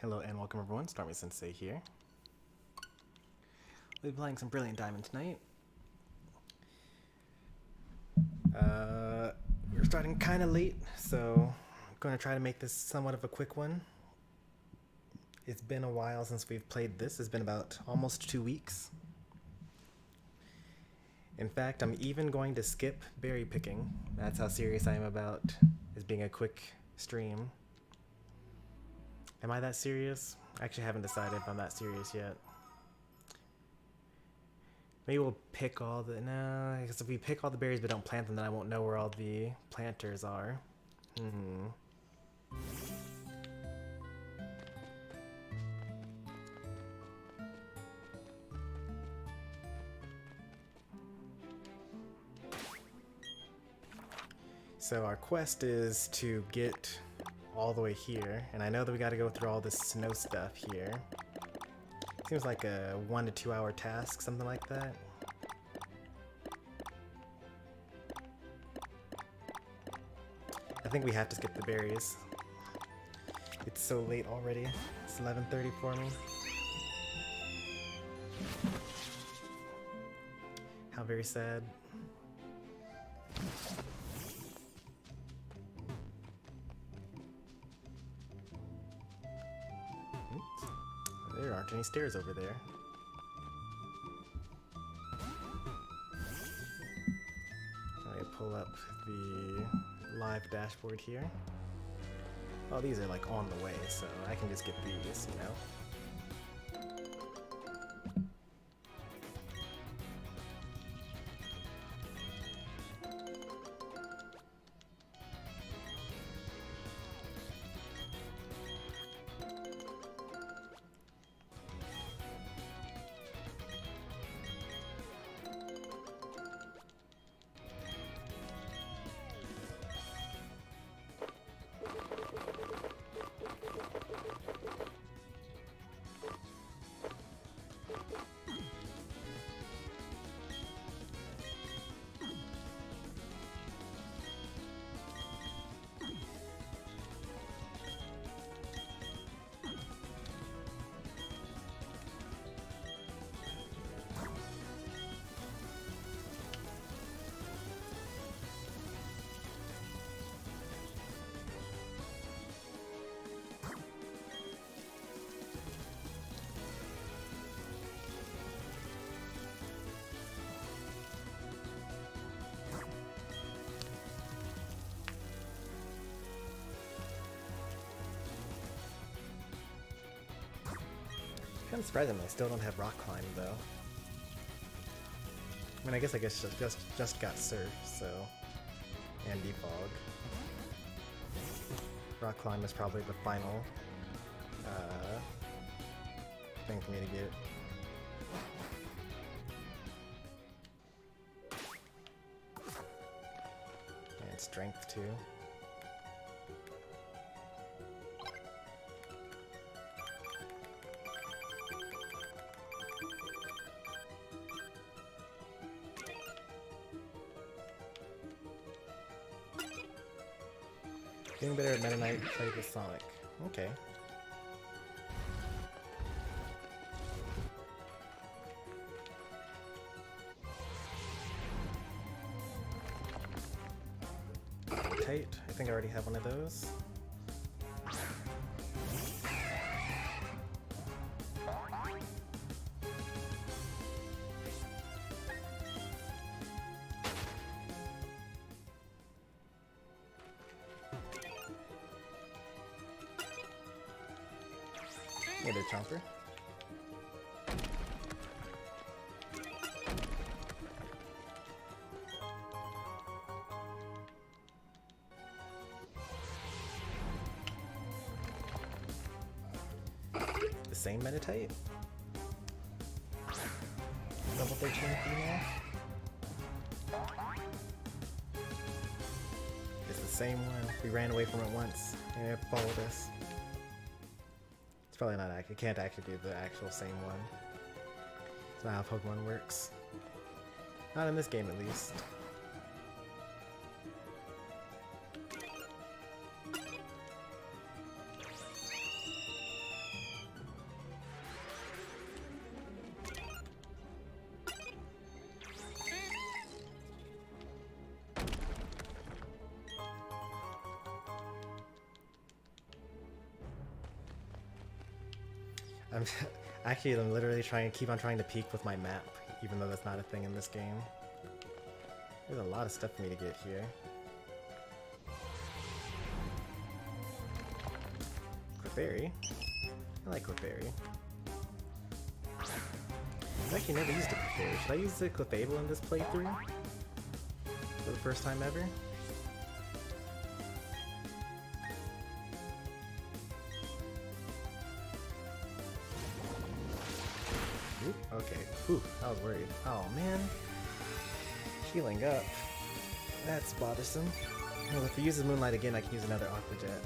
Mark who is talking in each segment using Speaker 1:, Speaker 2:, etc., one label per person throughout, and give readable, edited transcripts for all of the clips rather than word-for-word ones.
Speaker 1: Hello and welcome everyone, Stormy Sensei here. We'll be playing some Brilliant Diamond tonight. We're starting kind of late, so I'm going to try to make this somewhat of a quick one. It's been a while since we've played this. It's been about almost 2 weeks. In fact, I'm even going to skip berry picking. That's how serious I am about this being a quick stream. Am I that serious? I actually haven't decided if I'm that serious yet. Maybe we'll pick all the... No, because if we pick all the berries but don't plant them, then I won't know where all the planters are. So our quest is to get all the way here, and I know that we got to go through all this snow stuff here. Seems like a 1 to 2 hour task, something like that. I think we have to skip the berries. It's so late already. It's 11:30 for me. How very sad. There aren't any stairs over there. I pull up the live dashboard here. Oh, these are like on the way, so I can just get these, you know? Kind of surprising I still don't have rock climb though. I mean, I guess just got surf, so, and defog. Rock climb is probably the final thing for me to get. And strength too. Getting better at Meta Knight, played with Sonic. Okay. Tight. I think I already have one of those. Hey there, Chomper. The same Meditite? Level 13 female? It's the same one. We ran away from it once, and it followed us. It's probably not accurate. It can't actually be the actual same one. It's not how Pokemon works. Not in this game, at least. I'm I'm literally keep on trying to peek with my map, even though that's not a thing in this game. There's a lot of stuff for me to get here. Clefairy. I like Clefairy. I've actually never used a Clefairy. Should I use the Clefable in this playthrough? For the first time ever? Oop, okay. Whew, I was worried. Oh man. Healing up. That's bothersome. Well, if he uses Moonlight again, I can use another Aqua Jet.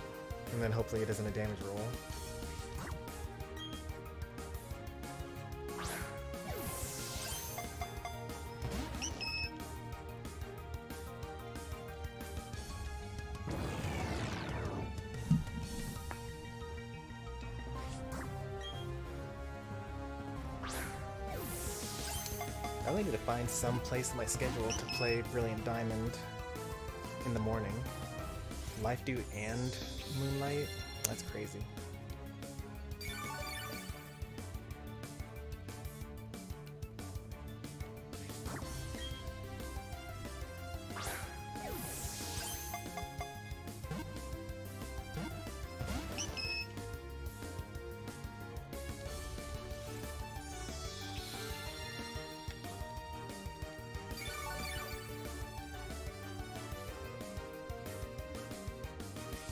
Speaker 1: And then hopefully it isn't a damage roll. I really need to find some place in my schedule to play Brilliant Diamond in the morning. Life Dew and Moonlight? That's crazy.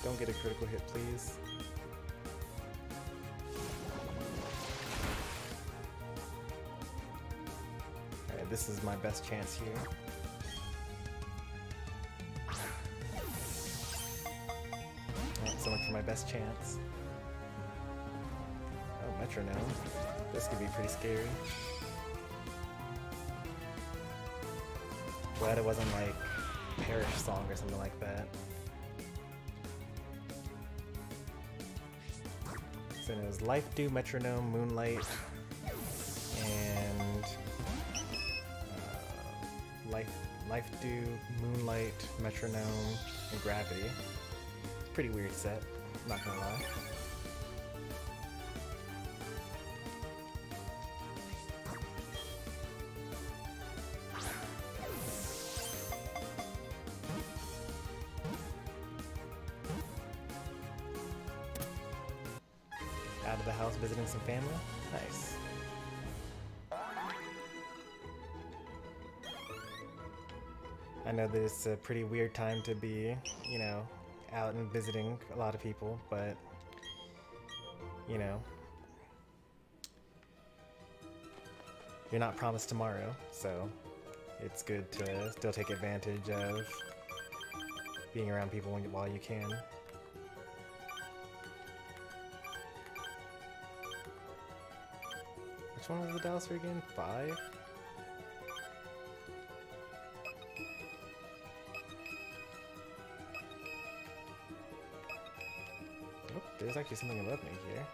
Speaker 1: Don't get a critical hit, please. Alright, this is my best chance here. Alright, so much for my best chance. Oh, Metronome. This could be pretty scary. Glad it wasn't like Parish Song or something like that. So it was Life Dew, Metronome, Moonlight, and Life Dew, Moonlight, Metronome, and Gravity. Pretty weird set, not gonna lie. Out of the house visiting some family? Nice. I know that it's a pretty weird time to be, you know, out and visiting a lot of people, but, you know, you're not promised tomorrow, so it's good to still take advantage of being around people while you can. Which one was the Dowser again? 5? Oh, there's actually something above me here.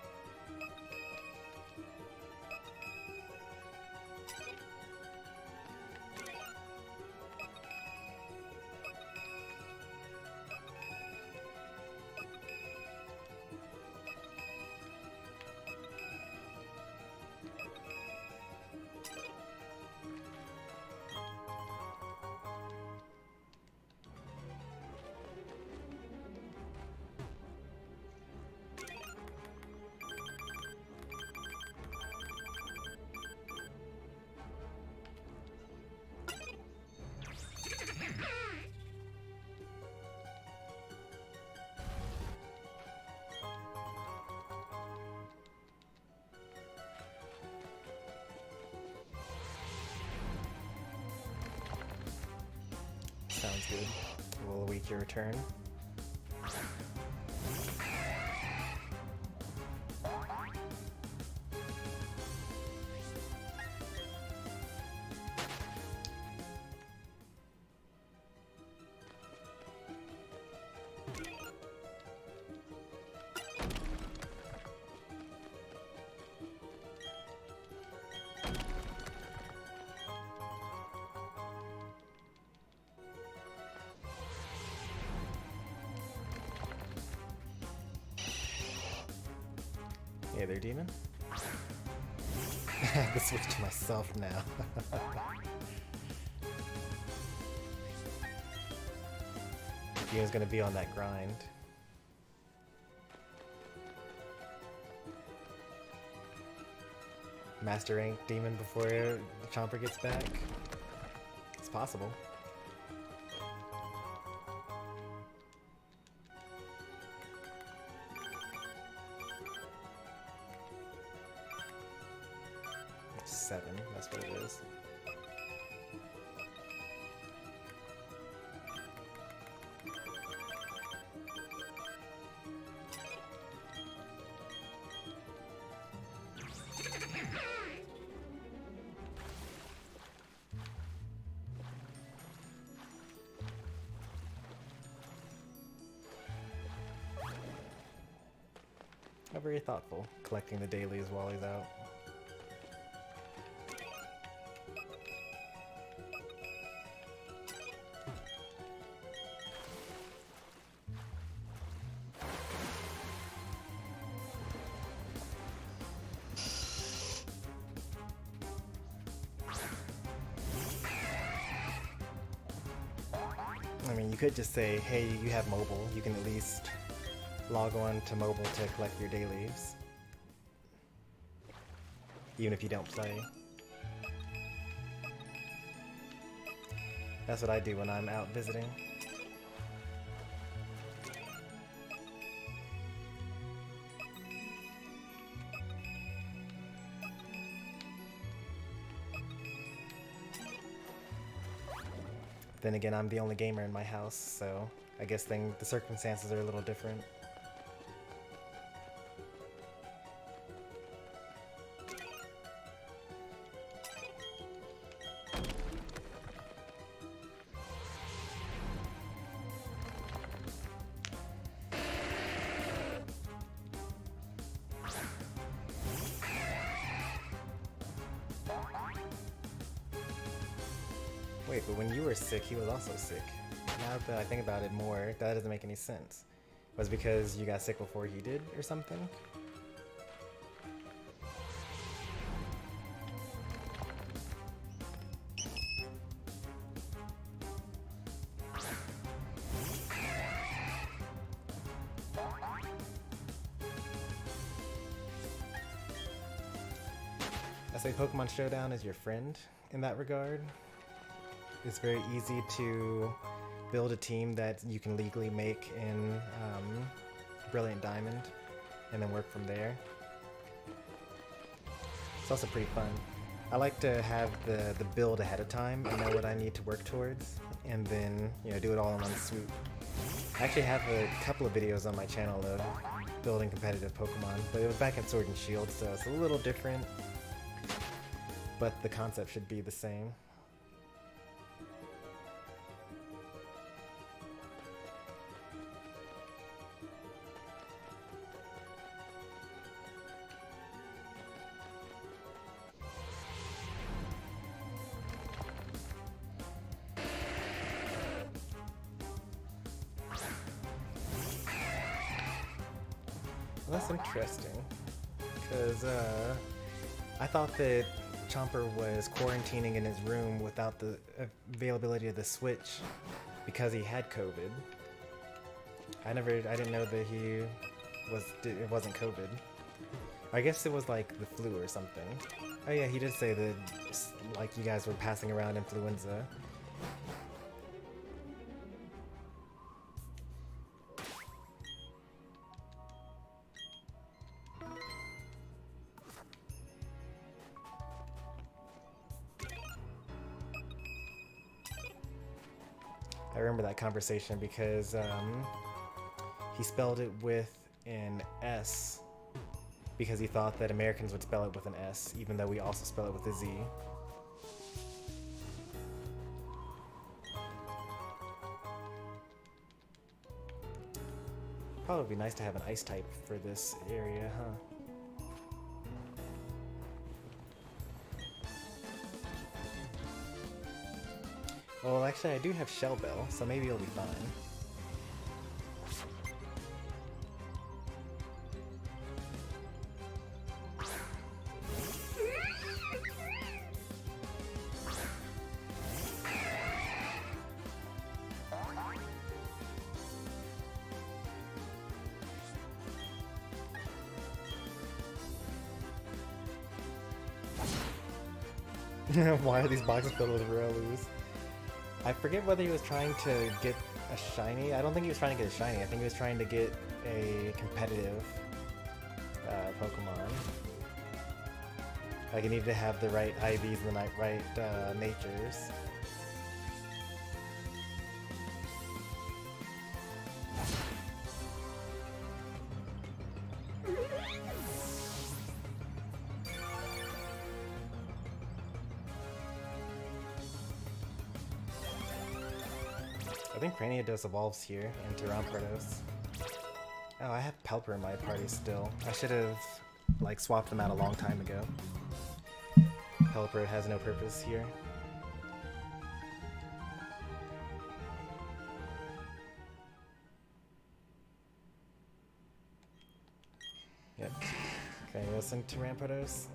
Speaker 1: Sounds good. We'll await your return. Hey there, demon. have the Switch to myself now. He was gonna be on that grind. Master rank demon before the Chomper gets back. It's possible. Seven, that's what it is. Not very thoughtful, collecting the dailies while he's out. I mean, you could just say, hey, you have mobile, you can at least log on to mobile to collect your dailies, even if you don't play. That's what I do when I'm out visiting. Then again, I'm the only gamer in my house, so I guess the circumstances are a little different. Wait, but when you were sick, he was also sick. Now that I think about it more, that doesn't make any sense. Was it because you got sick before he did, or something? I say Pokemon Showdown is your friend in that regard. It's very easy to build a team that you can legally make in Brilliant Diamond and then work from there. It's also pretty fun. I like to have the build ahead of time and know what I need to work towards, and then do it all in one swoop. I actually have a couple of videos on my channel of building competitive Pokemon, but it was back in Sword and Shield, so it's a little different, but the concept should be the same. That's interesting, because I thought that Chomper was quarantining in his room without the availability of the Switch because he had COVID. I didn't know that it wasn't COVID. I guess it was like the flu or something. Oh yeah, he did say that like you guys were passing around influenza. I remember that conversation because he spelled it with an S because he thought that Americans would spell it with an S, even though we also spell it with a Z. Probably would be nice to have an ice type for this area, huh? Well, actually, I do have Shell Bell, so maybe it'll be fine. Why are these boxes filled with Rowloos? I forget whether he was trying to get a shiny. I don't think he was trying to get a shiny. I think he was trying to get a competitive Pokemon. Like, he needed to have the right IVs and the right natures. I think Cranidos evolves here into Rampardos. Oh, I have Pelipper in my party still. I should have, like, swapped them out a long time ago. Pelipper has no purpose here. Yep. Cranidos into Rampardos.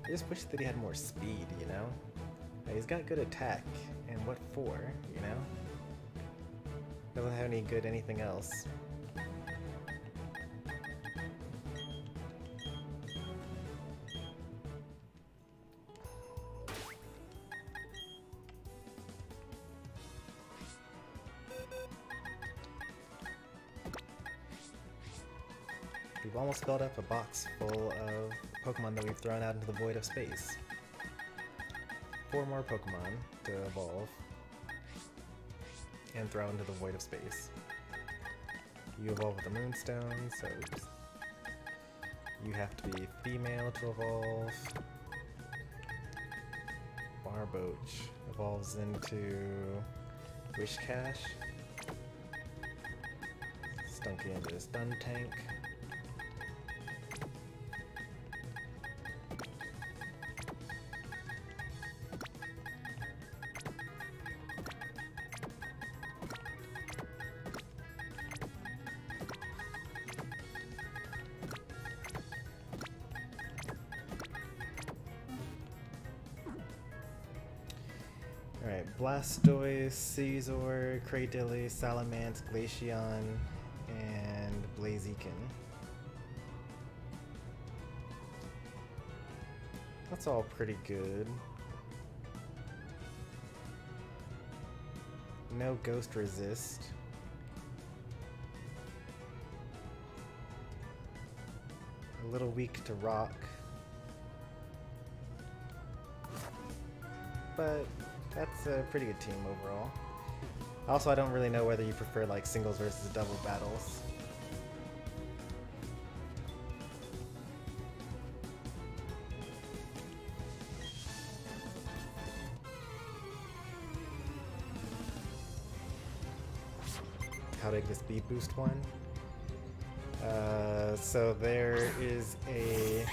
Speaker 1: I just wish that he had more speed, you know? He's got good attack, and what for, you know? Doesn't have any good anything else. We've almost filled up a box full of Pokemon that we've thrown out into the void of space. 4 more Pokemon to evolve and throw into the void of space. You evolve with the Moonstone, so you have to be female to evolve. Barboach evolves into Wishcash. Stunky into Stun Tank. Alright, Blastoise, Caesar, Cradily, Salamence, Glaceon, and Blaziken. That's all pretty good. No Ghost Resist. A little weak to Rock. But that's a pretty good team overall. Also, I don't really know whether you prefer like singles versus double battles. How to get the speed boost one? So there is a,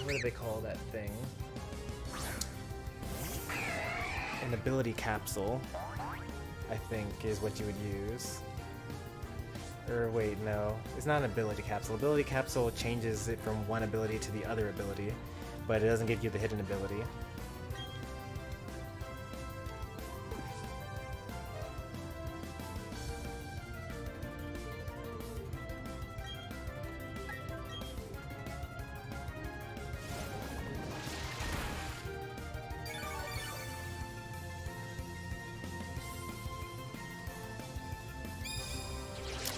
Speaker 1: what do they call that thing? An ability capsule, I think, is what you would use. Or wait, no. It's not an ability capsule. Ability capsule changes it from one ability to the other ability, but it doesn't give you the hidden ability.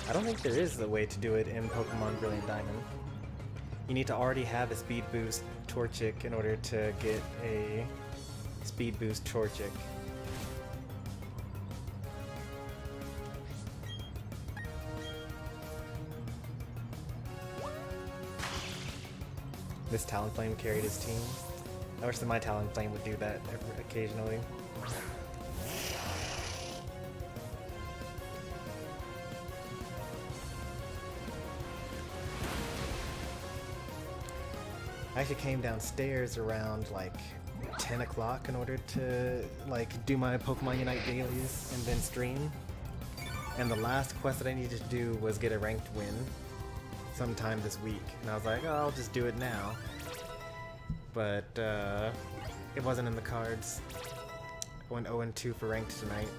Speaker 1: I don't think there is a way to do it in Pokemon Brilliant Diamond. You need to already have a Speed Boost Torchic in order to get a Speed Boost Torchic. This Talonflame carried his team. I wish that my Talonflame would do that occasionally. I actually came downstairs around like 10 o'clock in order to like do my Pokemon Unite dailies and then stream. And the last quest that I needed to do was get a ranked win sometime this week. And I was like, oh, I'll just do it now. But it wasn't in the cards. I went 0-2 for ranked tonight.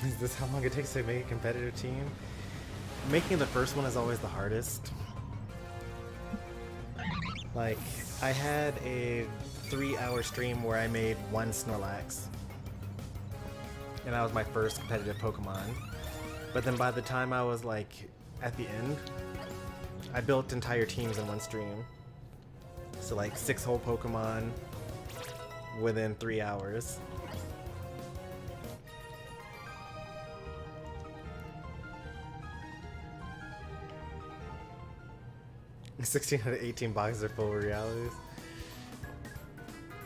Speaker 1: Is this how long it takes to make a competitive team? Making the first one is always the hardest. Like, I had a 3-hour stream where I made 1 Snorlax. And that was my first competitive Pokemon. But then by the time I was like at the end, I built entire teams in one stream. So like 6 whole Pokemon within 3 hours. $16 out of 18 boxes are full of realities.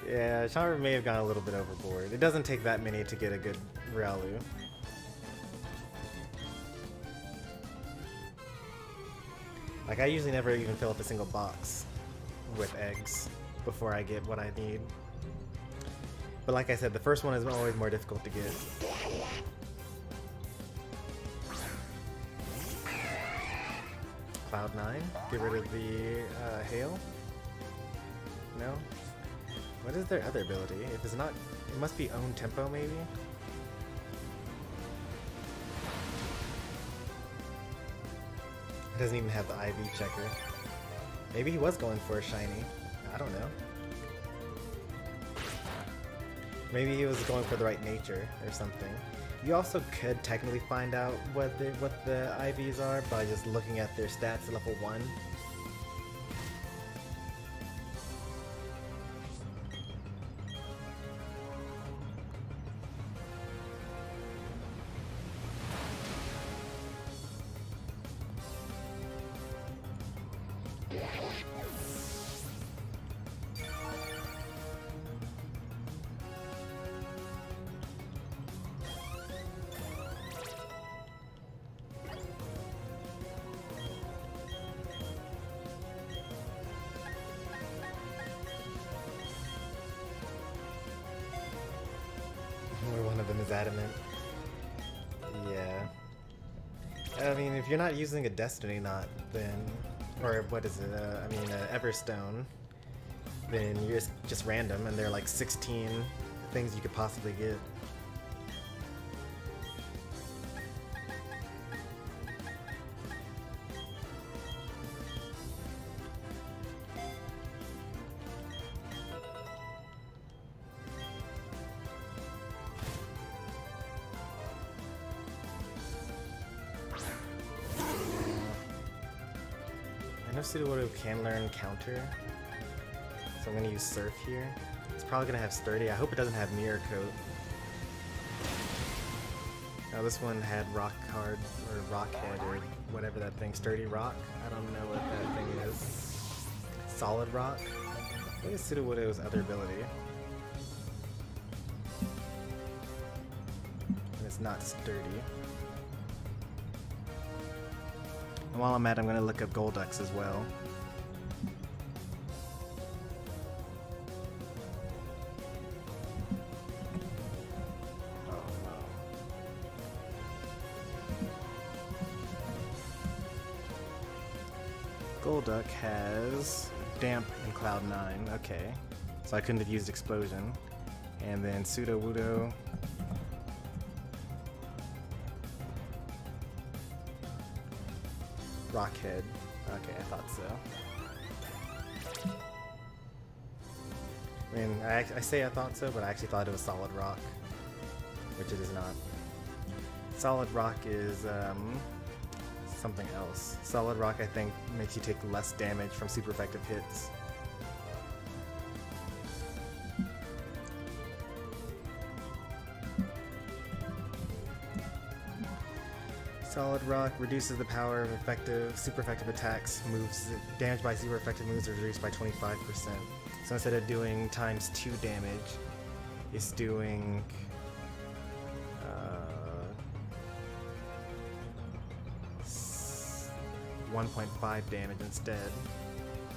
Speaker 1: Yeah, Chandra may have gone a little bit overboard. It doesn't take that many to get a good Riolu. Like, I usually never even fill up a single box with eggs before I get what I need. But like I said, the first one is always more difficult to get. Cloud9, get rid of the hail? No? What is their other ability? If it's not, it must be own tempo maybe? It doesn't even have the IV checker. Maybe he was going for a shiny. I don't know. Maybe he was going for the right nature or something. You also could technically find out what the IVs are by just looking at their stats at level 1. One of them is adamant. Yeah. I mean, if you're not using a Destiny Knot, then... Or what is it? Everstone. Then you're just random, and there are like 16 things you could possibly get. I know Sudowoodo can learn counter, so I'm gonna use Surf here. It's probably gonna have Sturdy. I hope it doesn't have Mirror Coat. Now this one had Rock Hard, or Rock Head, or whatever that thing, Sturdy Rock. I don't know what that thing is. Solid Rock? What is Sudowoodo's other ability? And it's not Sturdy. And while I'm at it, I'm going to look up Golduck's as well. Golduck has Damp and Cloud9. Okay. So I couldn't have used Explosion. And then Sudowoodo. Rockhead. Okay, I thought so. I mean, I say I thought so, but I actually thought it was Solid Rock, which it is not. Solid Rock is something else. Solid Rock, I think, makes you take less damage from super effective hits. Solid Rock reduces the power of super effective attacks. Moves damage by super effective moves are reduced by 25%. So instead of doing times 2 damage, it's doing 1.5 damage instead.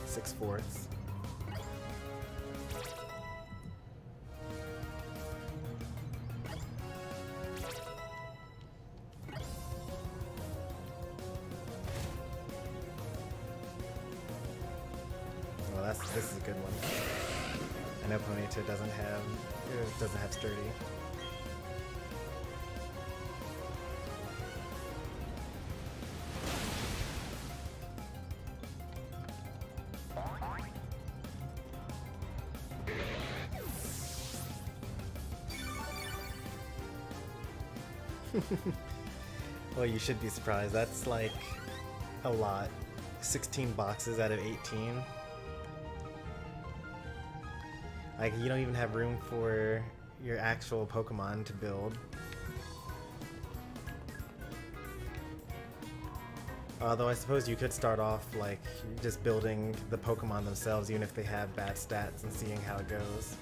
Speaker 1: 6/4. Well, this is a good one. I know Ponyta doesn't have sturdy. Well, you should be surprised. That's like a lot. 16 boxes out of 18. Like, you don't even have room for your actual Pokemon to build. Although I suppose you could start off like just building the Pokemon themselves, even if they have bad stats, and seeing how it goes.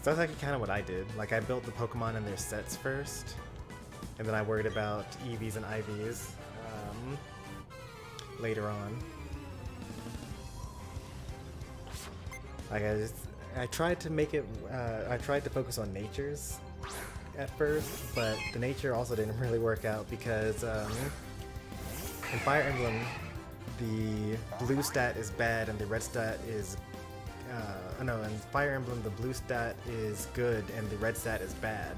Speaker 1: That's actually kind of what I did. Like, I built the Pokemon in their sets first, and then I worried about EVs and IVs later on. Like, I tried to make it, I tried to focus on natures at first, but the nature also didn't really work out because in Fire Emblem, the blue stat is bad and the red stat is no, in Fire Emblem the blue stat is good and the red stat is bad.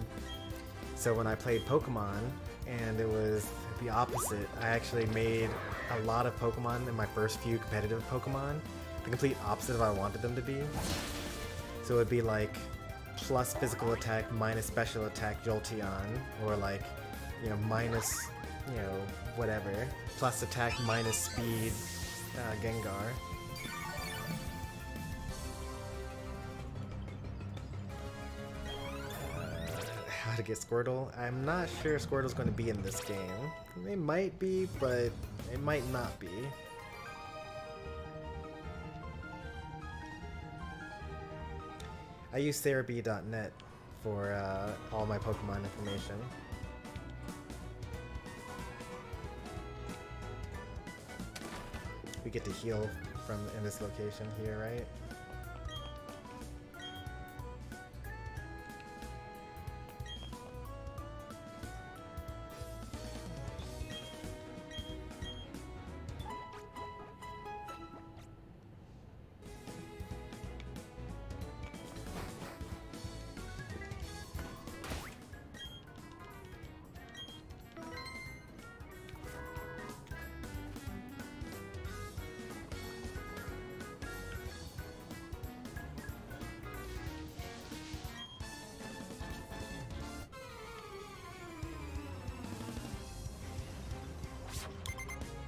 Speaker 1: So when I played Pokemon and it was the opposite, I actually made a lot of Pokemon in my first few competitive Pokemon the complete opposite of what I wanted them to be. So it would be like plus physical attack minus special attack Jolteon, or like, you know, minus, you know, whatever, plus attack minus speed Gengar. How to get Squirtle? I'm not sure Squirtle's going to be in this game. They might be, but it might not be. I use Therapy.net for all my Pokemon information. We get to heal from in this location here, right?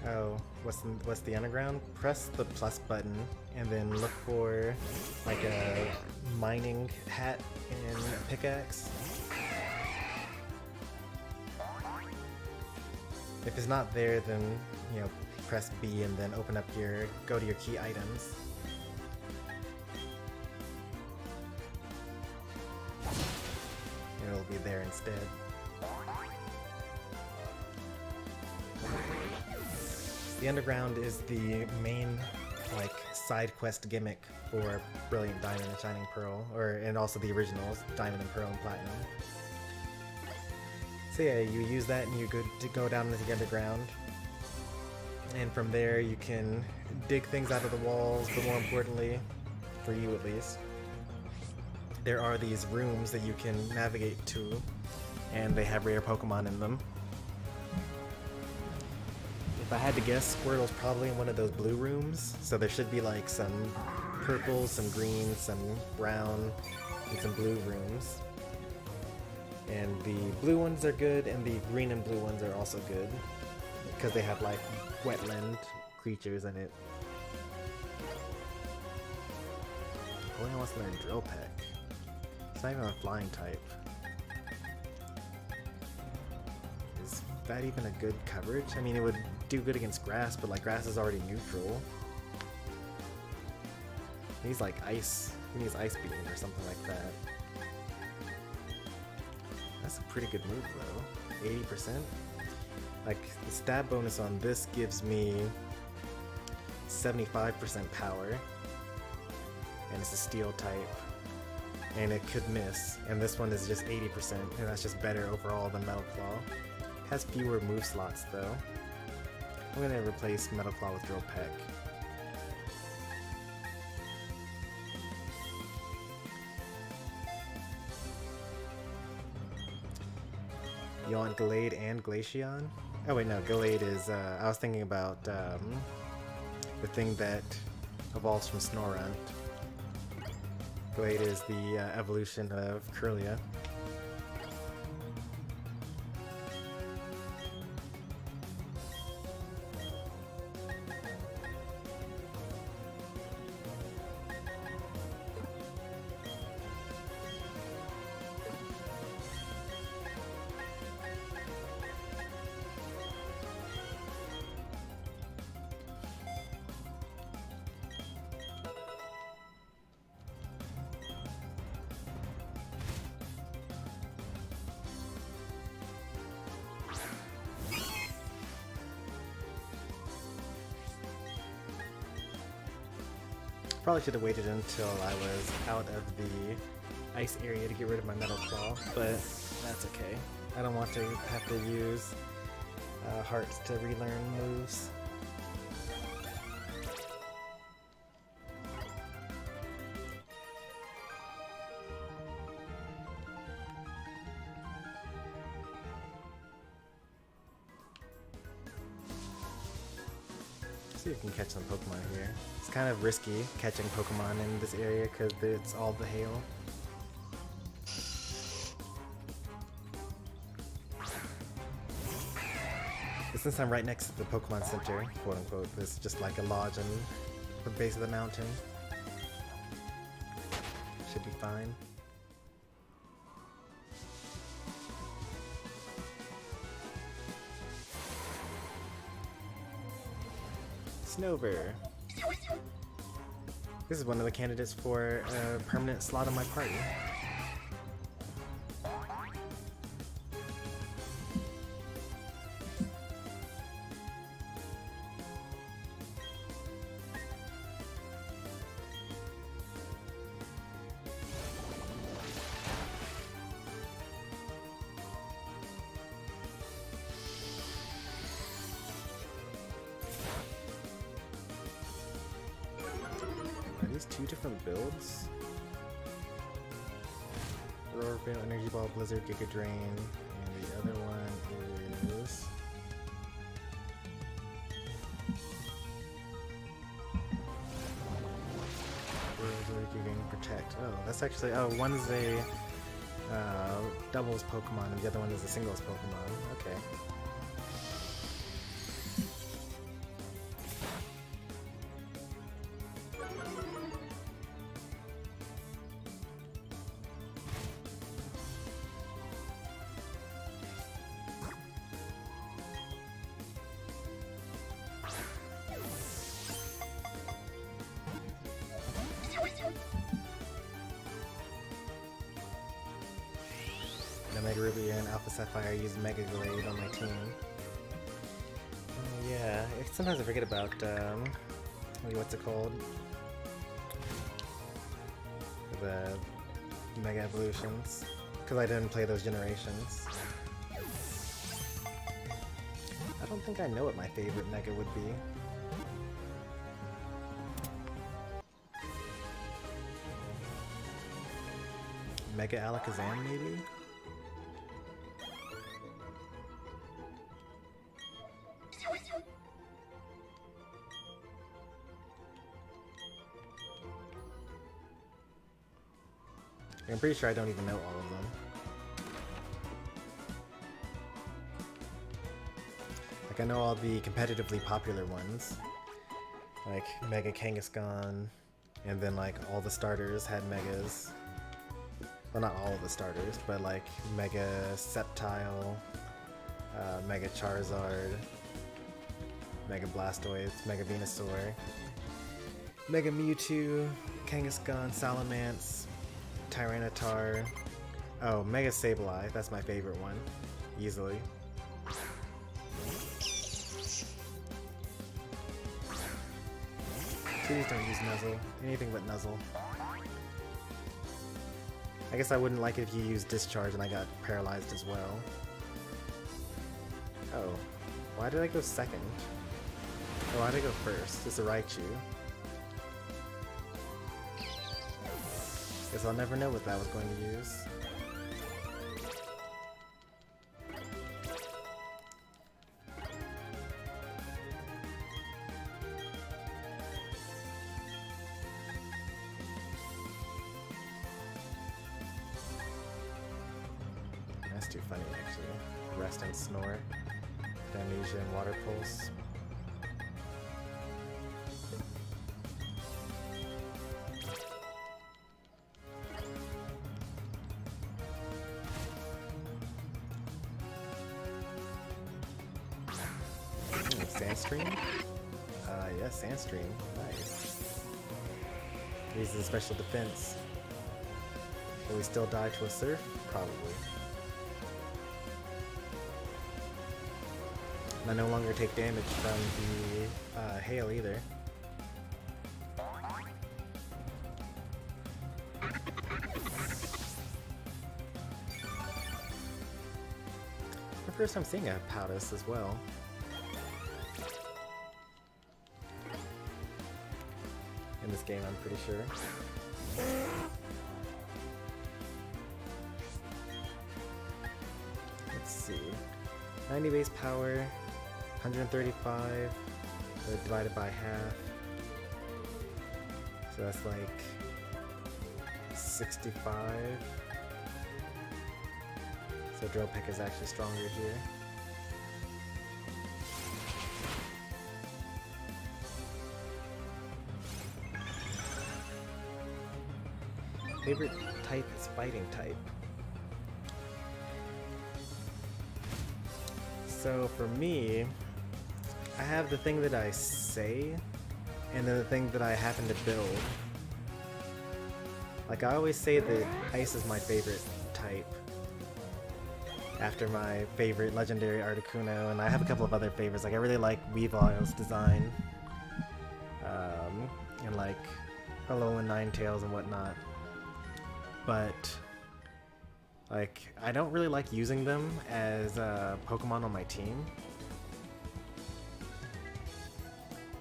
Speaker 1: Oh, what's the underground? Press the plus button and then look for like a mining hat and a pickaxe. If it's not there, then, you know, press B and then go to your key items. It'll be there instead. The underground is the main, like, side quest gimmick for Brilliant Diamond and Shining Pearl, and also the originals, Diamond and Pearl and Platinum. So yeah, you use that and you go down into the underground, and from there you can dig things out of the walls, but more importantly, for you at least, there are these rooms that you can navigate to, and they have rare Pokemon in them. If I had to guess, Squirtle's probably in one of those blue rooms, so there should be like some purple, some green, some brown, and some blue rooms. And the blue ones are good, and the green and blue ones are also good, because they have like wetland creatures in it. Only wants to learn Drill Peck. It's not even a flying type. that even a good coverage? I mean, it would do good against grass, but like grass is already neutral. He's like ice. He needs ice beam or something like that. That's a pretty good move though. 80%. Like the stab bonus on this gives me 75% power, and it's a steel type, and it could miss. And this one is just 80%, and that's just better overall than Metal Claw. Has fewer move slots though. I'm gonna replace Metal Claw with Drill Peck. You want Glade and Glaceon? Oh wait, no, Glade is, I was thinking about the thing that evolves from Snorunt. Glade is the evolution of Kirlia. Probably should have waited until I was out of the ice area to get rid of my Metal Claw, but that's okay. I don't want to have to use hearts to relearn moves. See if we can catch some Pokemon here. It's kind of risky catching Pokemon in this area because it's all the hail. But since I'm right next to the Pokemon Center, quote unquote, there's just like a lodge on the base of the mountain. Should be fine. Snover. This is one of the candidates for a permanent slot on my party. Are these two different builds? Roar, Fail, Energy Ball, Blizzard, Giga Drain, and the other one is... Protect. Oh, that's actually... Oh, one is a doubles Pokemon and the other one is a singles Pokemon. Okay. Mega Ruby and Alpha Sapphire use Mega Glade on my team. Yeah, sometimes I forget about, what's it called? The Mega Evolutions. Because I didn't play those generations. I don't think I know what my favorite Mega would be. Mega Alakazam, maybe? I'm pretty sure I don't even know all of them. Like, I know all the competitively popular ones. Like, Mega Kangaskhan, and then, like, all the starters had Megas. Well, not all of the starters, but, like, Mega Sceptile, Mega Charizard, Mega Blastoise, Mega Venusaur, Mega Mewtwo, Kangaskhan, Salamence, Tyranitar. Oh, Mega Sableye, that's my favorite one, easily. Please don't use Nuzzle. Anything but Nuzzle. I guess I wouldn't like it if you used Discharge and I got paralyzed as well. Oh. Why did I go second? Oh, why did I go first? It's a Raichu. Guess I'll never know what that was going to use. That's too funny, actually. Rest and Snore. Amnesia and Water Pulse. Sandstream? Yes, Sandstream. Nice. Uses a special defense. Will we still die to a Surf? Probably. And I no longer take damage from the hail either. My first time seeing a Powdus as well. In this game, I'm pretty sure. Let's see. 90 base power, 135 divided by half. So that's like 65. So Drill Peck is actually stronger here. Favorite type is fighting type. So for me, I have the thing that I say, and then the thing that I happen to build. Like I always say that Ice is my favorite type, after my favorite legendary Articuno, and I have a couple of other favorites. Like I really like Weavile's design, and like Alolan Ninetales and whatnot. But like I don't really like using them as Pokemon on my team.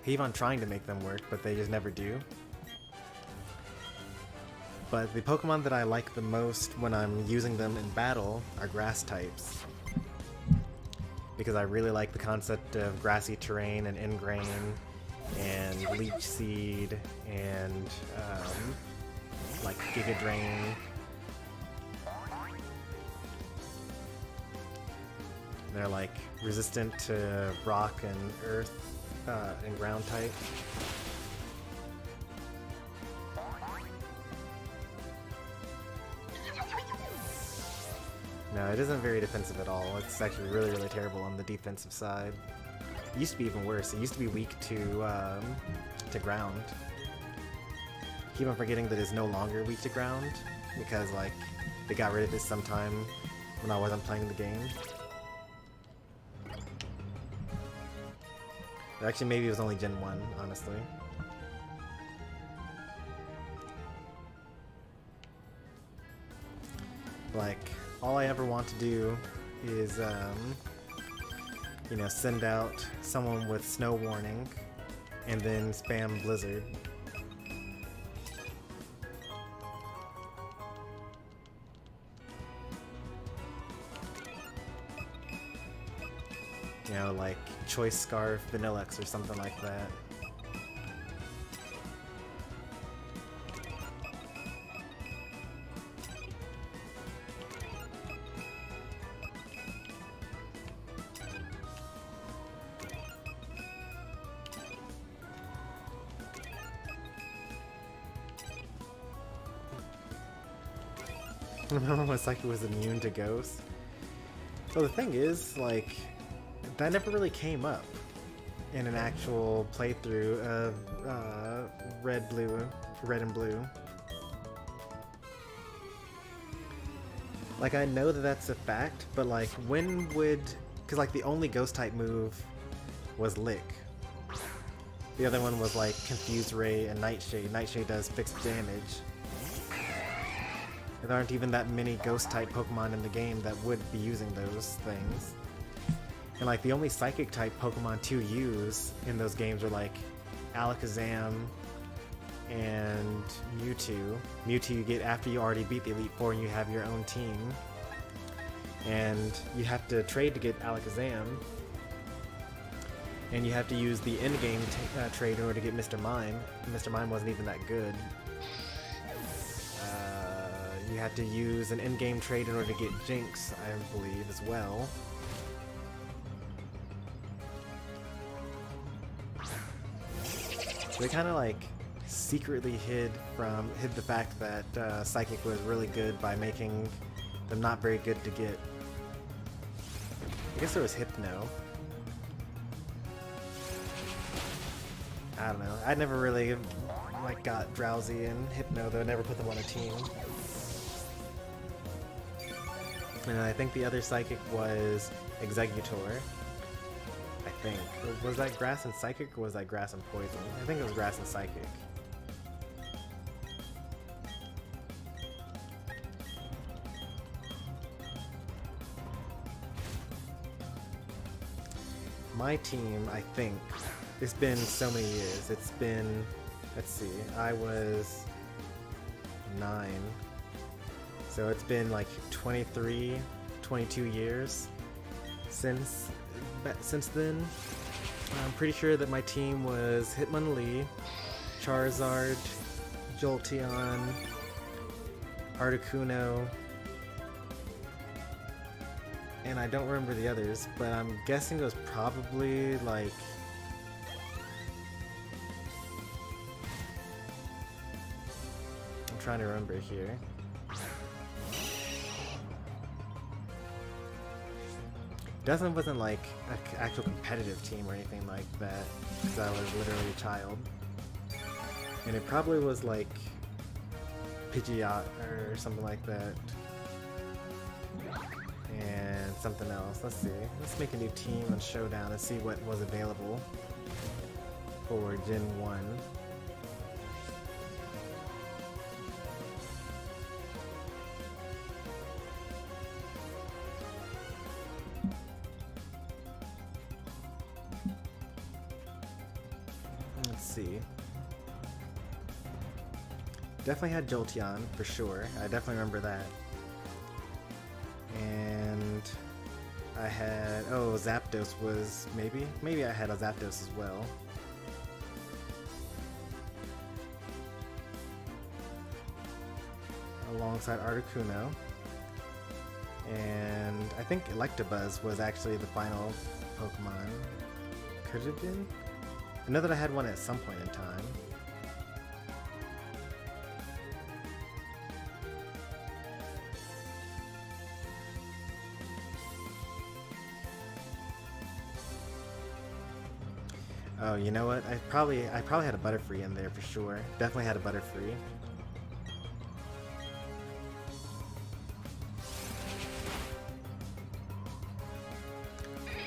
Speaker 1: I keep on trying to make them work, but they just never do. But the Pokemon that I like the most when I'm using them in battle are grass types. Because I really like the concept of grassy terrain and Ingrain and Leech Seed and like Giga Drain. They're like resistant to rock and earth and ground type. No, it isn't very defensive at all. It's actually really, really terrible on the defensive side. It used to be even worse. It used to be weak to ground. I keep on forgetting that it's no longer weak to ground because like they got rid of it sometime when I wasn't playing the game. Actually, maybe it was only Gen 1, honestly. Like, all I ever want to do is, you know, send out someone with Snow Warning and then spam Blizzard. You know, like Choice Scarf, Vanillux, or something like that. I remember when Psyche was immune to Ghost. So the thing is, like, that never really came up in an actual playthrough of Red and Blue. Like, I know that that's a fact, but like, when would... Because like the only ghost type move was Lick. The other one was like Confused Ray and Nightshade. Nightshade does fixed damage. There aren't even that many ghost type Pokemon in the game that would be using those things. And like the only psychic type Pokemon to use in those games are like Alakazam and Mewtwo. Mewtwo you get after you already beat the Elite Four and you have your own team. And you have to trade to get Alakazam. And you have to use the in-game trade in order to get Mr. Mime. Mr. Mime wasn't even that good. You had to use an in-game trade in order to get Jinx, I believe, as well. So they kind of like secretly hid the fact that Psychic was really good by making them not very good to get. I guess there was Hypno. I don't know. I never really like got Drowsy and Hypno, though I never put them on a team. And I think the other Psychic was Executor. I think. Was that Grass and Psychic or was that Grass and Poison? I think it was Grass and Psychic. My team, I think, it's been so many years. It's been, let's see, I was 9. So it's been like 23, 22 years since then. I'm pretty sure that my team was Hitmonlee, Charizard, Jolteon, Articuno, and I don't remember the others, but I'm guessing it was probably like... I'm trying to remember here. Definitely wasn't like an actual competitive team or anything like that, because I was literally a child. And it probably was like Pidgeot or something like that. And something else. Let's see. Let's make a new team on Showdown and see what was available for Gen 1. Let's see. Definitely had Jolteon, for sure. I definitely remember that. And I had... oh, Zapdos was... maybe I had a Zapdos as well. Alongside Articuno. And I think Electabuzz was actually the final Pokemon. Could it have been? I know that I had one at some point in time. Oh, you know what? I probably had a Butterfree in there for sure. Definitely had a Butterfree.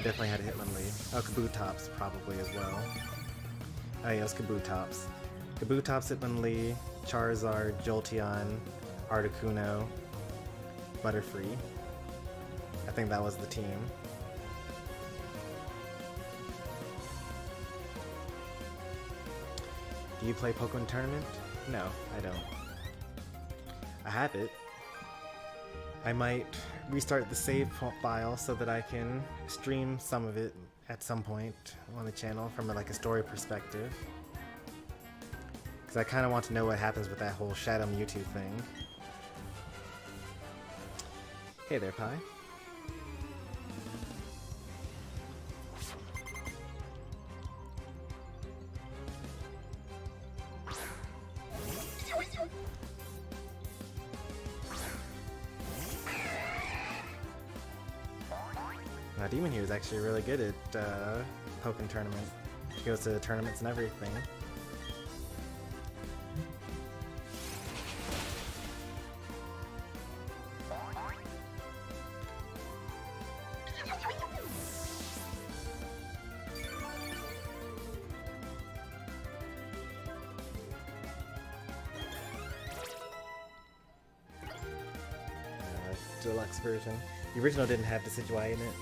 Speaker 1: Definitely had a Hitmonlee. Oh, Kabutops probably as well. Oh yeah, it was Kabutops. Kabutops, Hitmonlee, Charizard, Jolteon, Articuno, Butterfree. I think that was the team. Do you play Pokemon Tournament? No, I don't. I have it. I might restart the save file so that I can stream some of it at some point on the channel from like a story perspective. Because I kind of want to know what happens with that whole Shadow Mewtwo thing. Hey there, Pi. Demon here is actually really good at Pokken Tournament. She goes to tournaments and everything. Deluxe version. The original didn't have the Decidueye in it.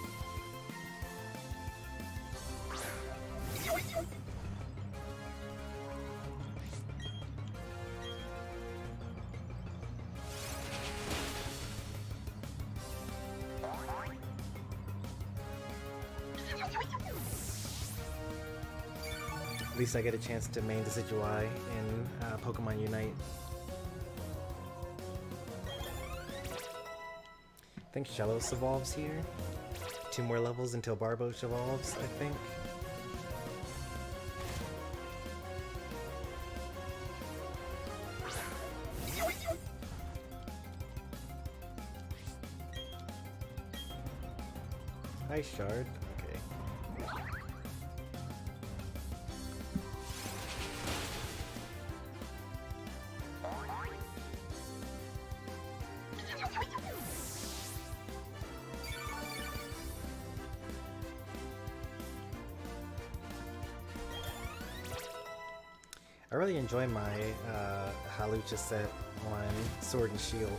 Speaker 1: At least I get a chance to main the Decidueye in Pokemon Unite. I think Shellos evolves here. 2 more levels until Barboach evolves, I think. Hi, Shard. Okay. I really enjoy my Halucha set on Sword and Shield.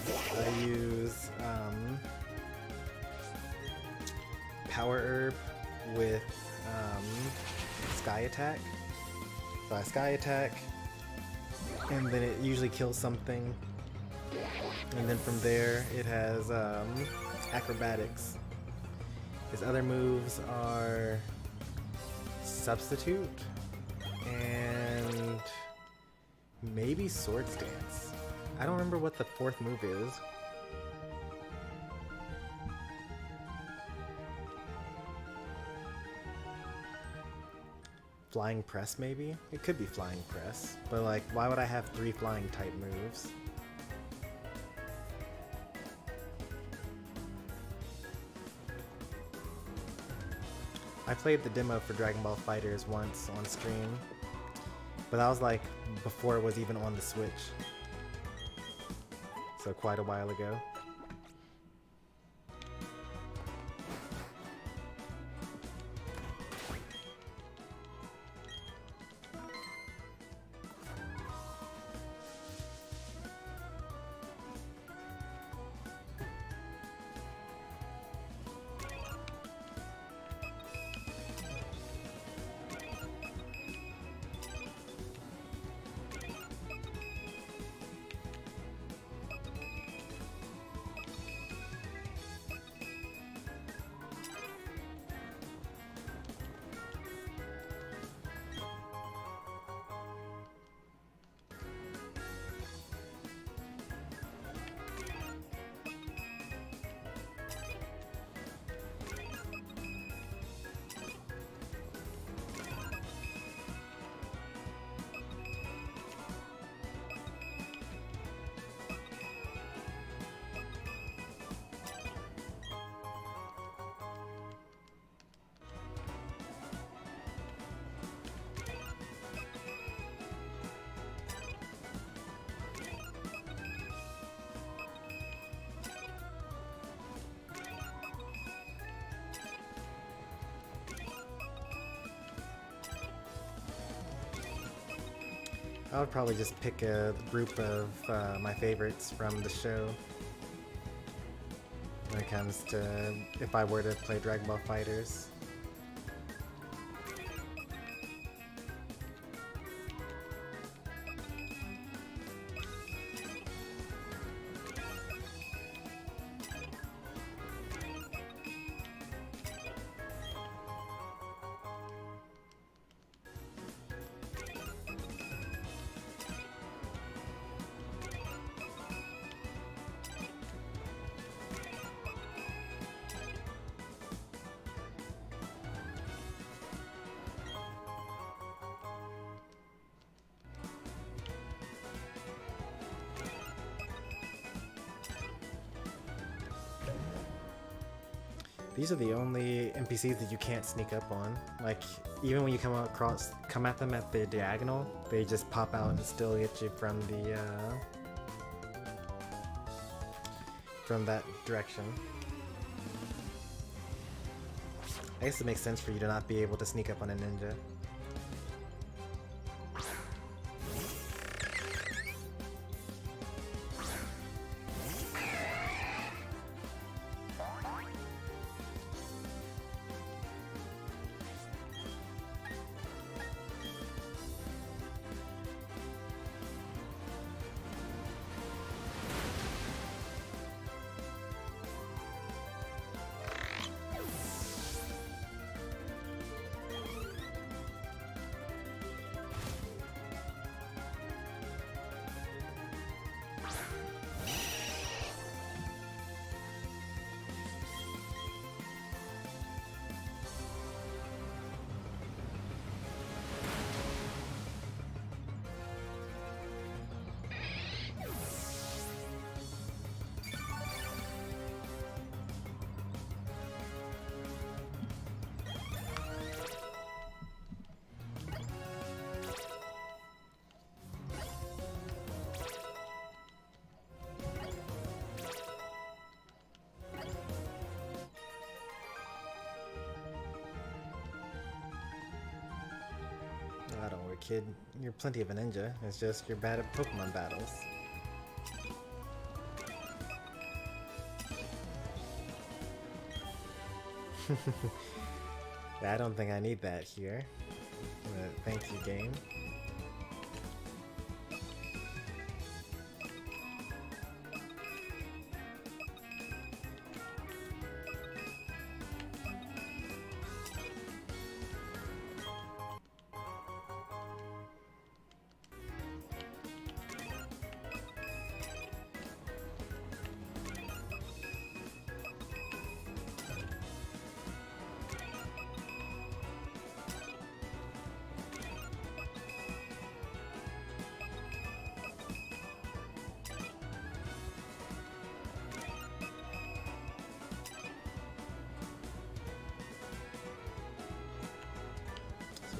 Speaker 1: I use Power Herb with Sky Attack. So I Sky Attack, and then it usually kills something. And then from there, it has Acrobatics. His other moves are Substitute and maybe Sword Stance. I don't remember what the 4th move is. Flying Press, maybe? It could be Flying Press, but like, why would I have 3 flying type moves? I played the demo for Dragon Ball FighterZ once on stream, but that was like before it was even on the Switch. So quite a while ago. I would probably just pick a group of my favorites from the show when it comes to if I were to play Dragon Ball FighterZ. These are the only NPCs that you can't sneak up on. Like, even when you come at them at the diagonal, they just pop out and still get you from the from that direction. I guess it makes sense for you to not be able to sneak up on a ninja. Oh, don't worry, kid. You're plenty of a ninja. It's just you're bad at Pokemon battles. Yeah, I don't think I need that here. But thank you, game.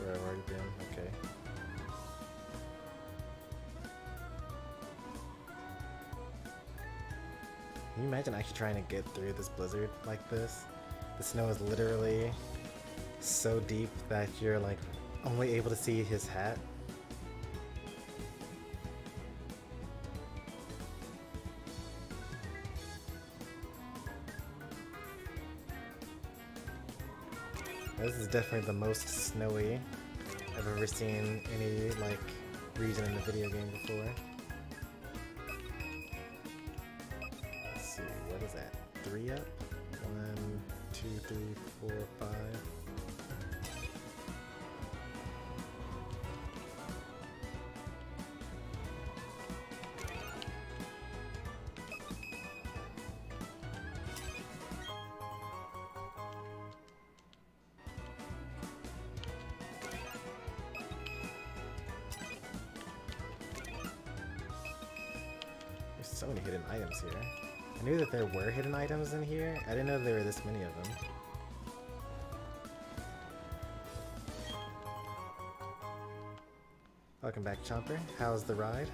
Speaker 1: Where I've already been, okay. Can you imagine actually trying to get through this blizzard like this? The snow is literally so deep that you're like only able to see his hat. This is definitely the most snowy I've ever seen any like region in a video game before. Let's see, what is that? 3 up? 1, 2, 3, 4, 5. So many hidden items here. I knew that there were hidden items in here. I didn't know there were this many of them. Welcome back, Chomper. How's the ride?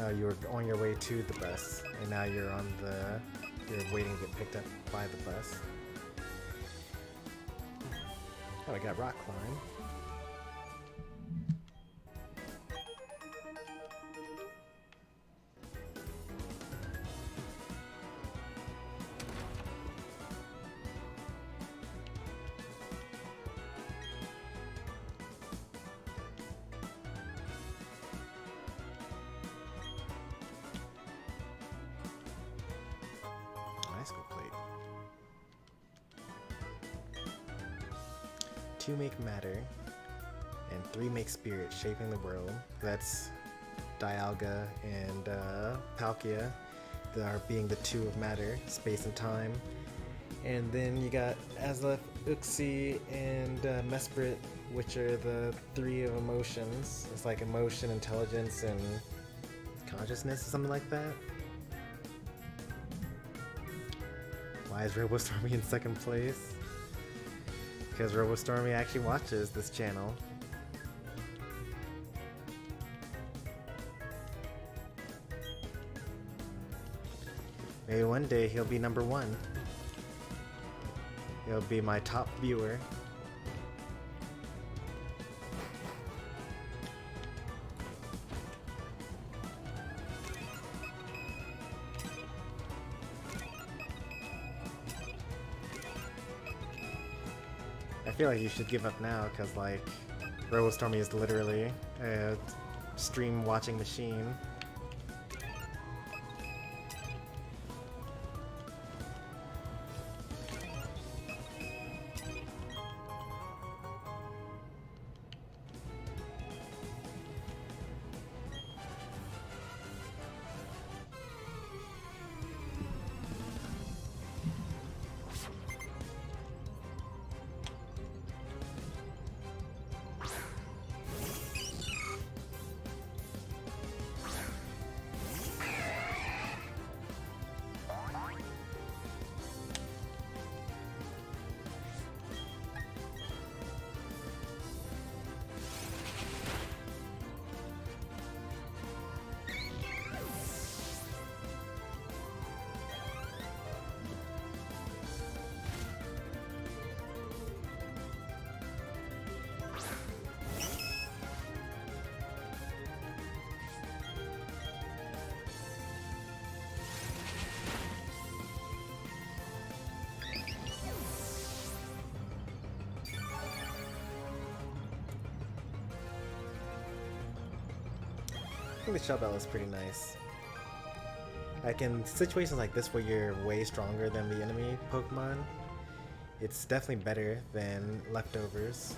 Speaker 1: Oh, you were on your way to the bus, and now you're waiting to get picked up by the bus. Oh, I got rock climb. Icicle plate. 2 make matter, and 3 make spirit, shaping the world. That's Dialga and Palkia, that are being the 2 of matter, space and time. And then you got Azelf, Uxie, and Mesprit which are the three of emotions. It's like emotion, intelligence, and consciousness, or something like that. Why is Stormy in second place? Because Stormy actually watches this channel. Maybe one day he'll be number one. He'll be my top viewer. I feel like you should give up now, because like Stormy is literally a stream watching machine. I think the shell bell is pretty nice. Like in situations like this where you're way stronger than the enemy Pokemon, it's definitely better than leftovers.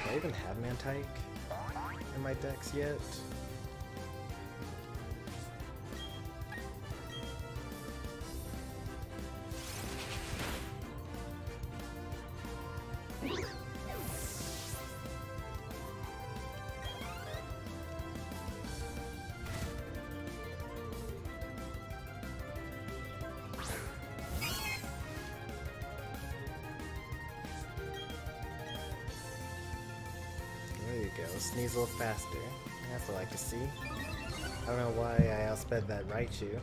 Speaker 1: I even have Mantike in my decks yet? Sneeze a little faster. That's what I like to see. I don't know why I outsped that Raichu.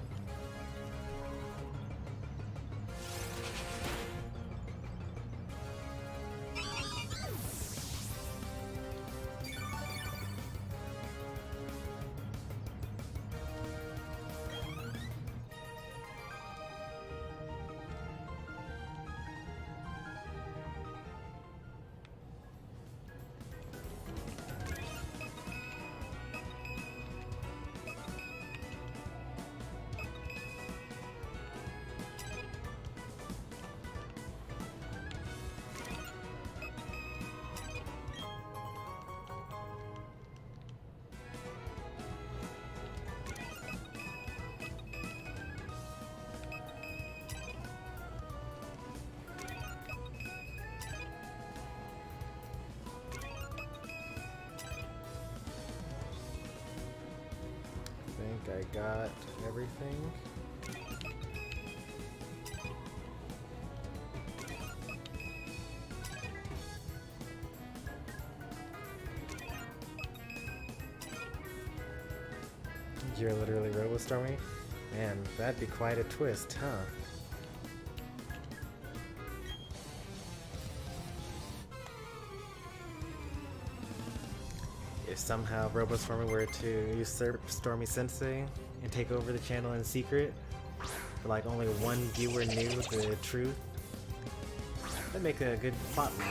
Speaker 1: I got everything. You're literally Stormy? Man, that'd be quite a twist, huh? If somehow Stormy were to usurp Stormy Sensei and take over the channel in secret, but like only one viewer knew the truth, That'd make a good plot line.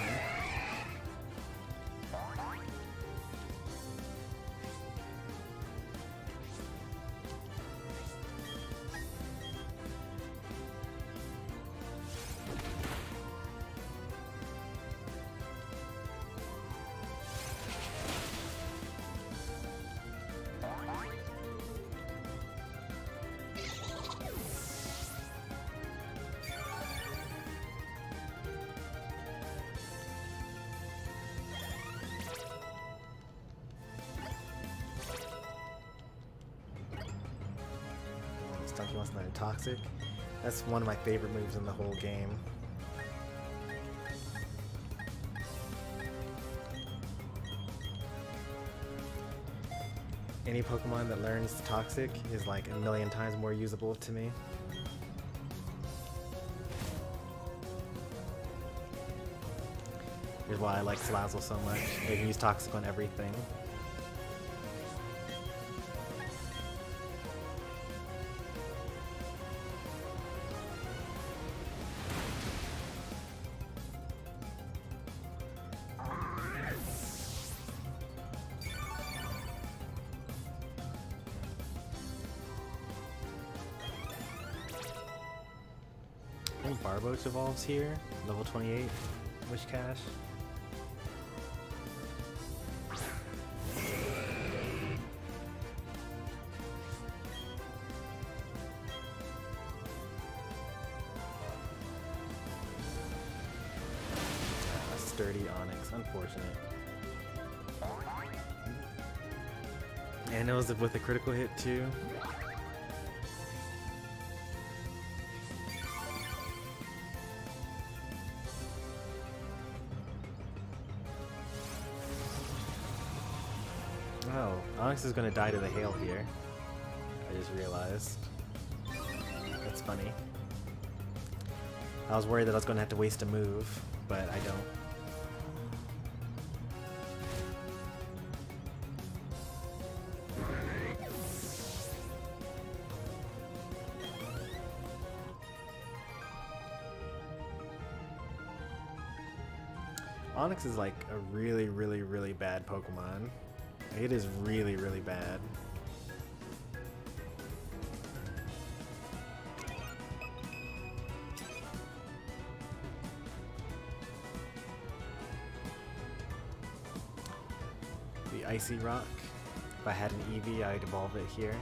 Speaker 1: Stunky wants another toxic. That's one of my favorite moves in the whole game. Any Pokemon that learns toxic is like a million times more usable to me. Here's why I like Salazzle so much. They can use toxic on everything. I think Barboach evolves here, level 28, Wish Cash. Sturdy Onyx, unfortunate. And it was with a critical hit too. Oh, Onyx is gonna die to the hail here. I just realized. That's funny. I was worried that I was gonna have to waste a move, but I don't. Onyx is like a really, really, really bad Pokemon. It is really, really bad. The Icy Rock. If I had an Eevee, I'd evolve it here.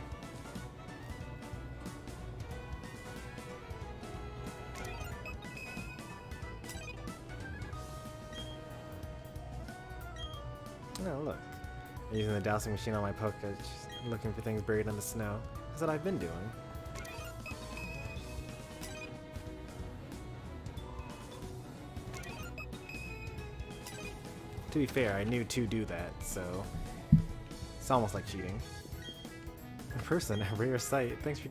Speaker 1: Oh, look. I'm using the dowsing machine on my Poke, just looking for things buried in the snow. That's what I've been doing. To be fair, I knew to do that, so it's almost like cheating. In person, a rare sight. Thanks for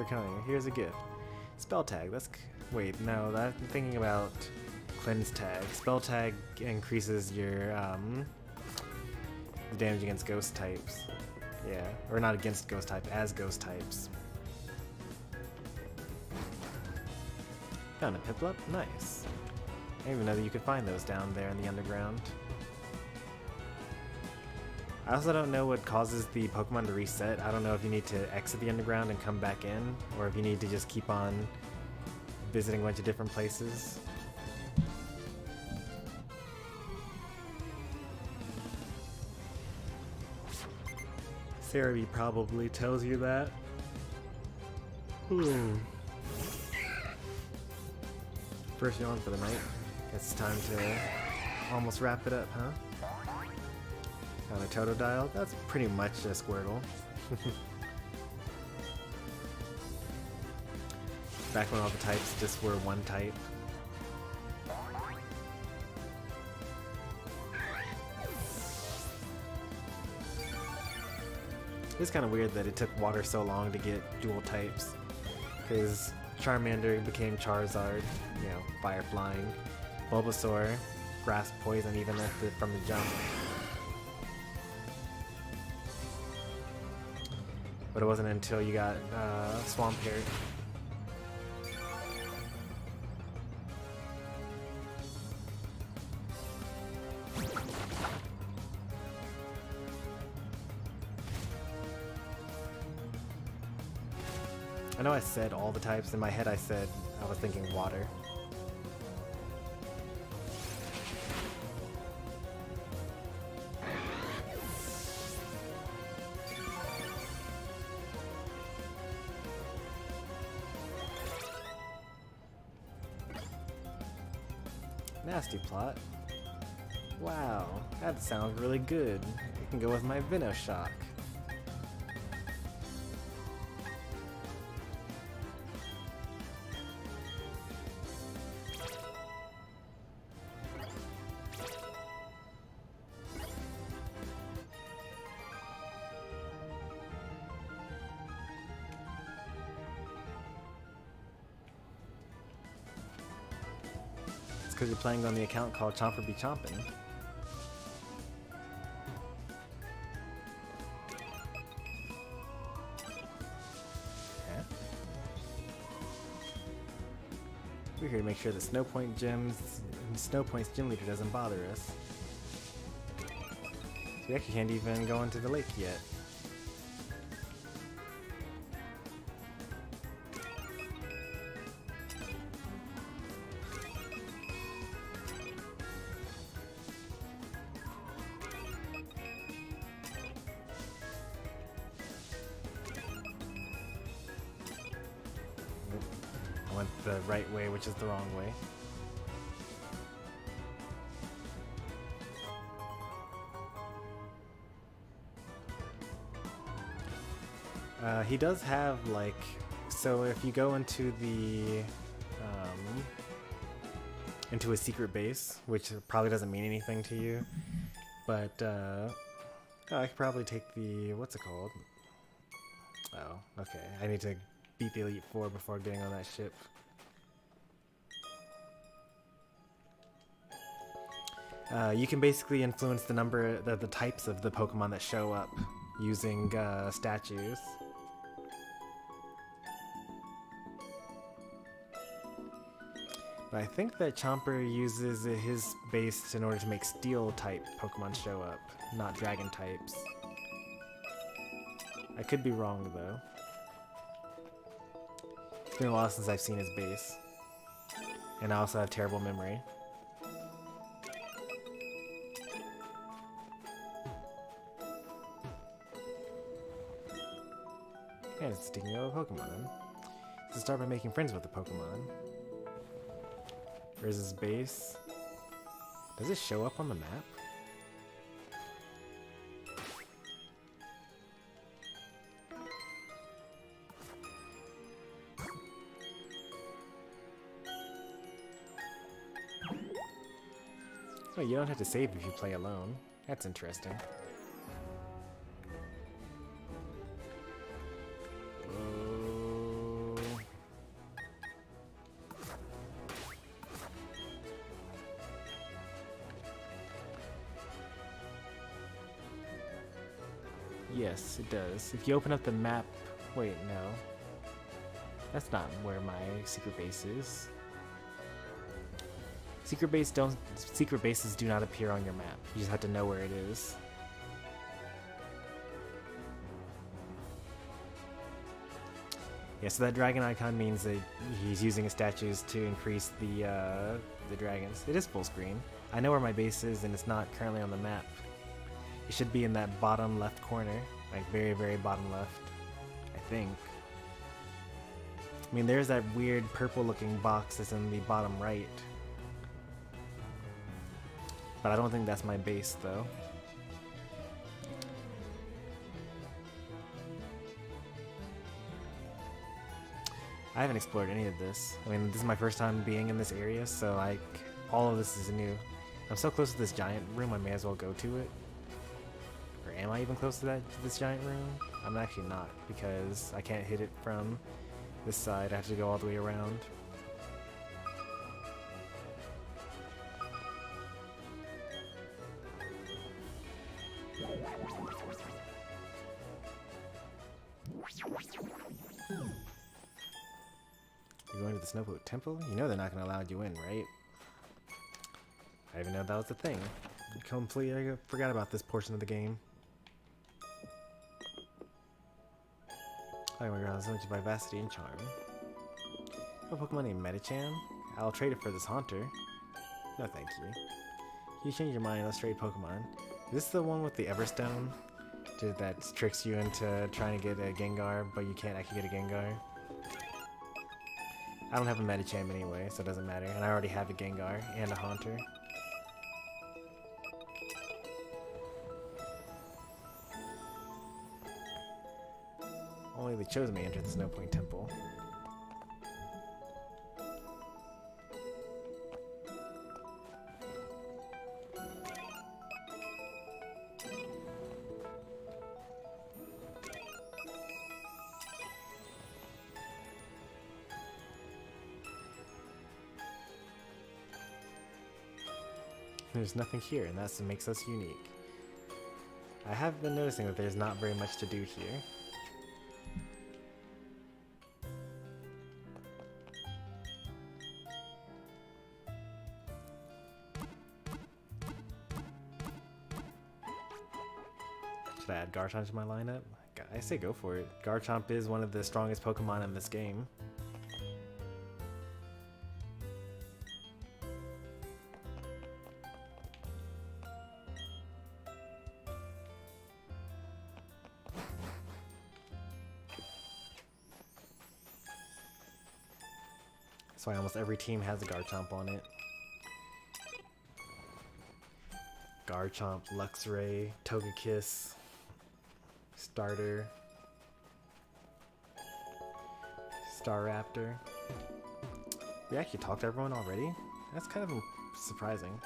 Speaker 1: coming. Here's a gift. Spell tag. Wait, no, I'm thinking about cleanse tag. Spell tag increases your damage against ghost types. Yeah, or not against ghost type, as ghost types. Found a Piplup? Nice. I didn't even know that you could find those down there in the underground. I also don't know what causes the Pokemon to reset. I don't know if you need to exit the underground and come back in, or if you need to just keep on visiting a bunch of different places. Cerebi probably tells you that. First yawn for the night. Guess it's time to almost wrap it up, huh? Found a Totodile. That's pretty much a Squirtle. Back when all the types just were one type. It's kind of weird that it took water so long to get dual types, because Charmander became Charizard, you know, fire flying. Bulbasaur, grass poison even from the jump. But it wasn't until you got Swampert. I know I said all the types. In my head I said I was thinking water. Nasty plot. Wow, that sounds really good. It can go with my Venoshock. Because you're playing on the account called Chomper Be Chompin'. Okay. We're here to make sure that Snowpoint's gym leader doesn't bother us. So we actually can't even go into the lake yet. The right way, which is the wrong way. He does have like, so if you go into the into a secret base, which probably doesn't mean anything to you, but oh, I could probably take the, what's it called? Oh, okay. I need to beat the Elite Four before getting on that ship. You can basically influence the number, the types of the Pokemon that show up using statues. But I think that Chomper uses his base in order to make Steel-type Pokemon show up, not Dragon types. I could be wrong, though. It's been a while since I've seen his base. And I also have terrible memory. And it's sticking out a Pokemon. So start by making friends with the Pokemon. Where's his base? Does it show up on the map? Oh, you don't have to save if you play alone. That's interesting. Yes, it does. If you open up the map... Wait, no. That's not where my secret base is. Secret bases do not appear on your map. You just have to know where it is. Yeah, so that dragon icon means that he's using his statues to increase the dragons. It is full screen. I know where my base is, and it's not currently on the map. It should be in that bottom left corner, like very, very bottom left, I think. I mean, there's that weird purple-looking box that's in the bottom right. But I don't think that's my base, though. I haven't explored any of this. I mean, this is my first time being in this area, so like, all of this is new. I'm so close to this giant room, I may as well go to it. Or am I even close to this giant room? I'm actually not, because I can't hit it from this side. I have to go all the way around. You're going to the Snowboat Temple? You know they're not going to allow you in, right? I didn't even know that was a thing. I forgot about this portion of the game. Oh my god, so much vivacity and charm. A Pokemon named Medicham? I'll trade it for this Haunter. No thank you. You change your mind, let's trade Pokemon. Is this the one with the Everstone? That tricks you into trying to get a Gengar, but you can't actually get a Gengar? I don't have a Medicham anyway, so it doesn't matter. And I already have a Gengar and a Haunter. Only the chosen may enter the Snow Point Temple. There's nothing here, and that's what makes us unique. I have been noticing that there's not very much to do here. Should I add Garchomp to my lineup? I say go for it. Garchomp is one of the strongest Pokemon in this game. That's why almost every team has a Garchomp on it. Garchomp, Luxray, Togekiss, Starter, Staraptor. We actually talked to everyone already? That's kind of surprising.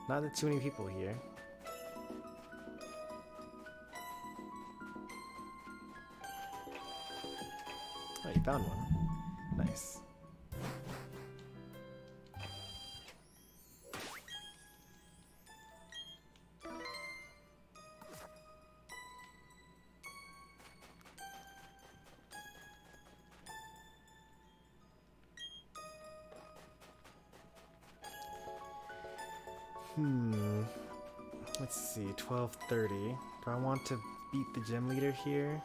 Speaker 1: Not that too many people here. Oh, you found one. Nice. Let's see, 12:30. Do I want to beat the gym leader here?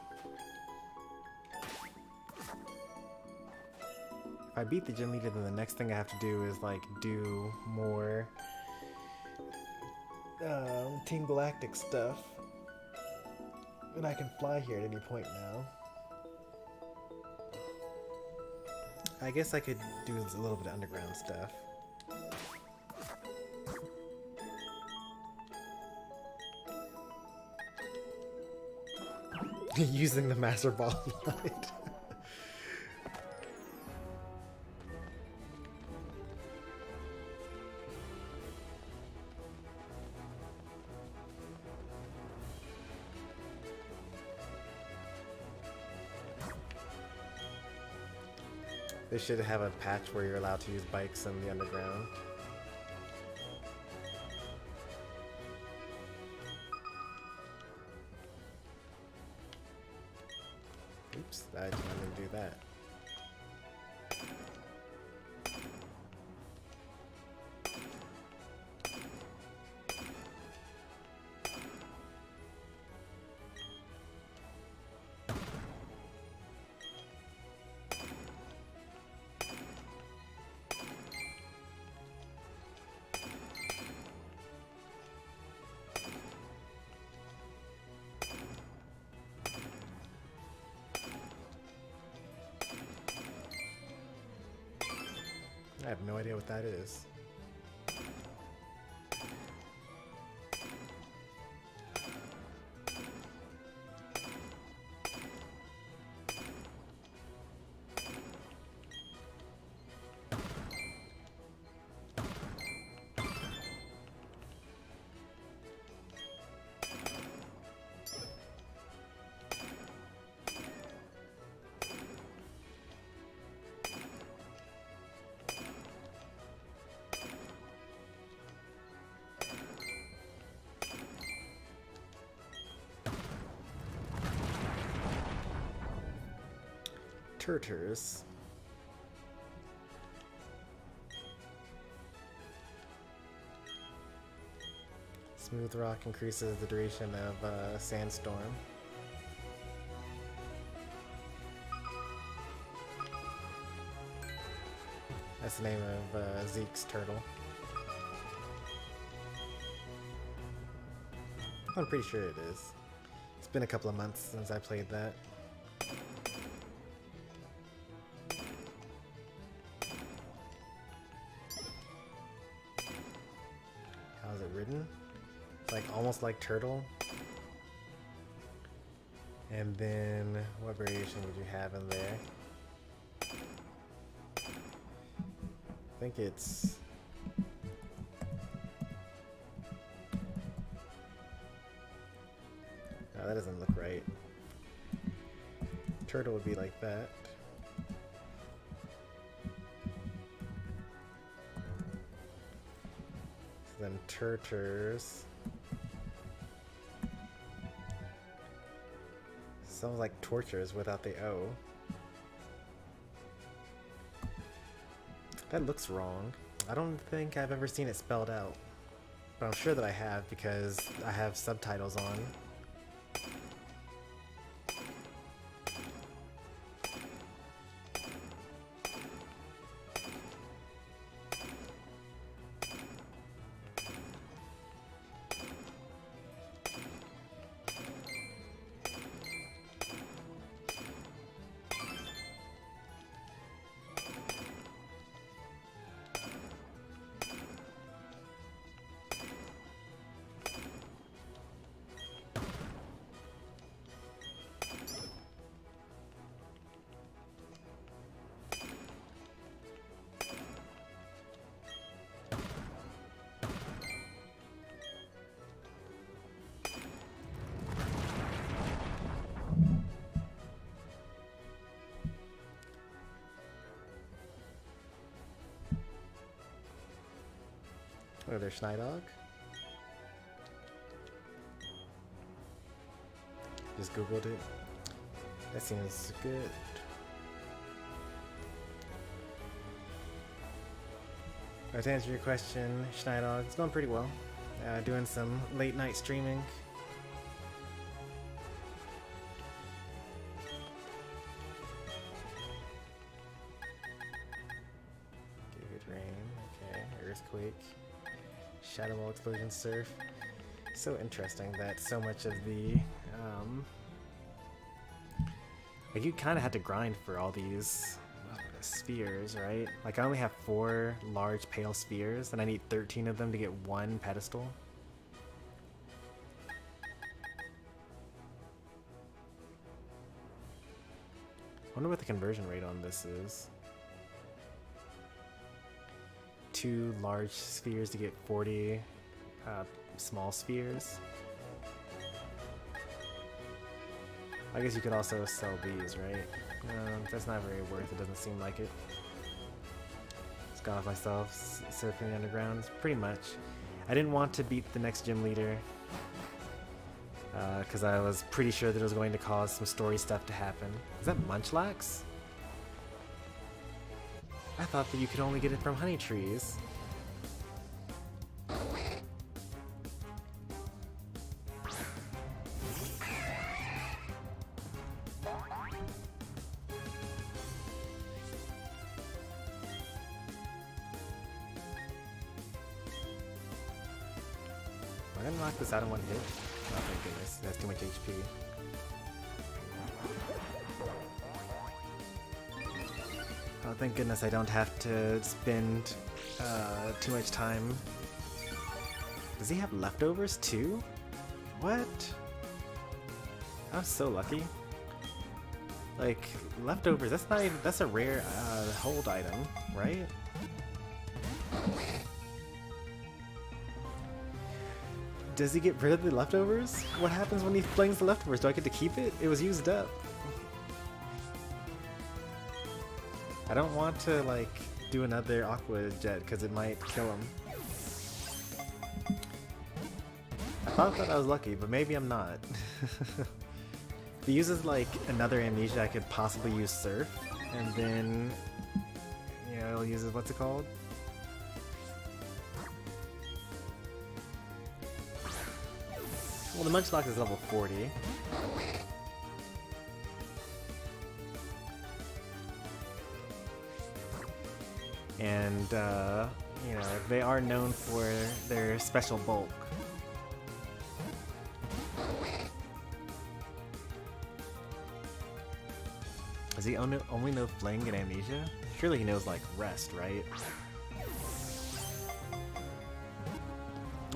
Speaker 1: If I beat the gym leader, then the next thing I have to do is like do more Team Galactic stuff. And I can fly here at any point now. I guess I could do a little bit of underground stuff. Using the Master Ball Light. They should have a patch where you're allowed to use bikes in the underground. Oops, I didn't do that. I have no idea what that is. Turters. Smooth rock increases the duration of sandstorm. That's the name of Zeke's turtle. I'm pretty sure it is. It's been a couple of months since I played that. How's it written? It's like almost like turtle. And then what variation would you have in there? I think it's oh, that doesn't look right. Turtle would be like that. So then turters. Sounds like tortures without the O. That looks wrong. I don't think I've ever seen it spelled out. But I'm sure that I have because I have subtitles on. Oh, there's Schneidog. Just googled it. That seems good. To answer your question, Schneidog, it's going pretty well. Doing some late night streaming. Give it rain. Okay, earthquake. Shadow Wall Explosion Surf. So interesting that so much of the like you kind of had to grind for all these spheres, right? Like I only have 4 large pale spheres and I need 13 of them to get 1 pedestal. I wonder what the conversion rate on this is. 2 large spheres to get 40 small spheres. I guess you could also sell these, right? That's not very worth it, doesn't seem like it. Just got off myself, surfing the underground, pretty much. I didn't want to beat the next gym leader because I was pretty sure that it was going to cause some story stuff to happen. Is that Munchlax? I thought that you could only get it from honey trees. Am I gonna knock this out in one hit? Oh thank goodness, that's too much HP. Oh, thank goodness I don't have to spend too much time. Does he have leftovers too? What? I'm so lucky. Like, leftovers, that's not even, that's a rare hold item, right? Does he get rid of the leftovers? What happens when he flings the leftovers? Do I get to keep it? It was used up. I don't want to, like, do another Aqua Jet because it might kill him. I thought I was lucky, but maybe I'm not. If he uses, like, another Amnesia, I could possibly use Surf, and then, you know, he'll use, what's it called? Well, the Munchlax is level 40. And, you know, they are known for their special bulk. Does he only know Fling and Amnesia? Surely he knows, like, Rest, right?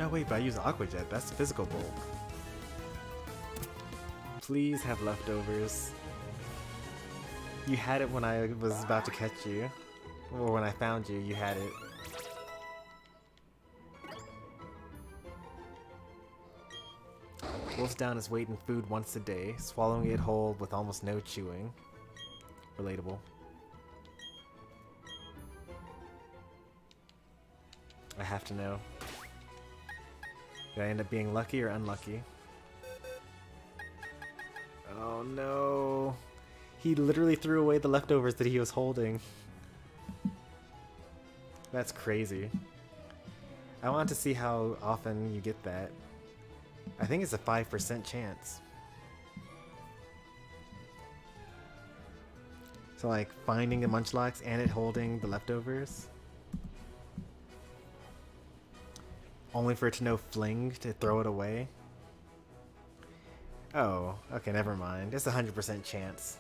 Speaker 1: Oh wait, but I use Aquajet. That's physical bulk. Please have leftovers. You had it when I was about to catch you. Or when I found you, you had it. Wolfs down his weight in food once a day, swallowing it whole with almost no chewing. Relatable. I have to know. Did I end up being lucky or unlucky? Oh no. He literally threw away the leftovers that he was holding. That's crazy. I want to see how often you get that. I think it's a 5% chance. So like finding the Munchlax and it holding the leftovers. Only for it to know Fling to throw it away. Oh, okay, never mind. It's a 100% chance.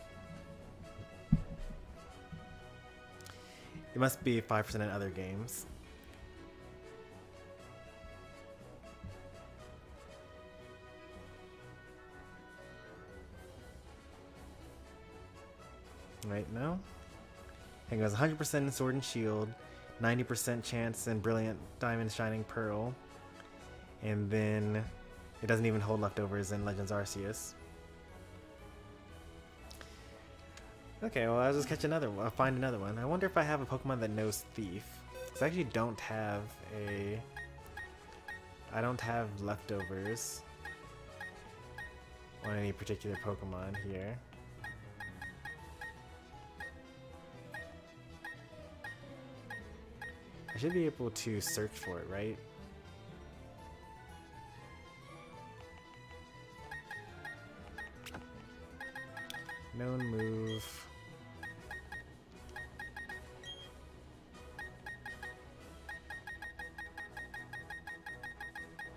Speaker 1: It must be 5% in other games. Right, no? I think it was 100% in Sword and Shield, 90% chance in Brilliant Diamond Shining Pearl, and then it doesn't even hold leftovers in Legends Arceus. Okay, well I'll just catch another one. I'll find another one. I wonder if I have a Pokemon that knows Thief. Because I actually don't have a... I don't have leftovers on any particular Pokemon here. I should be able to search for it, right? Known move.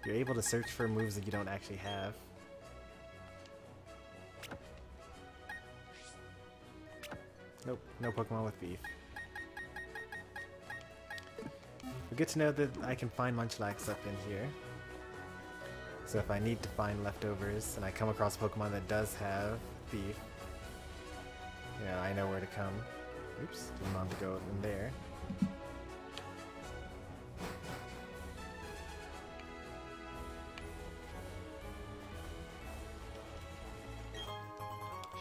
Speaker 1: You're able to search for moves that you don't actually have. Nope, no Pokemon with beef. But good to know that I can find Munchlax up in here. So if I need to find leftovers and I come across a Pokemon that does have beef, yeah, I know where to come. Oops, didn't want to go in there.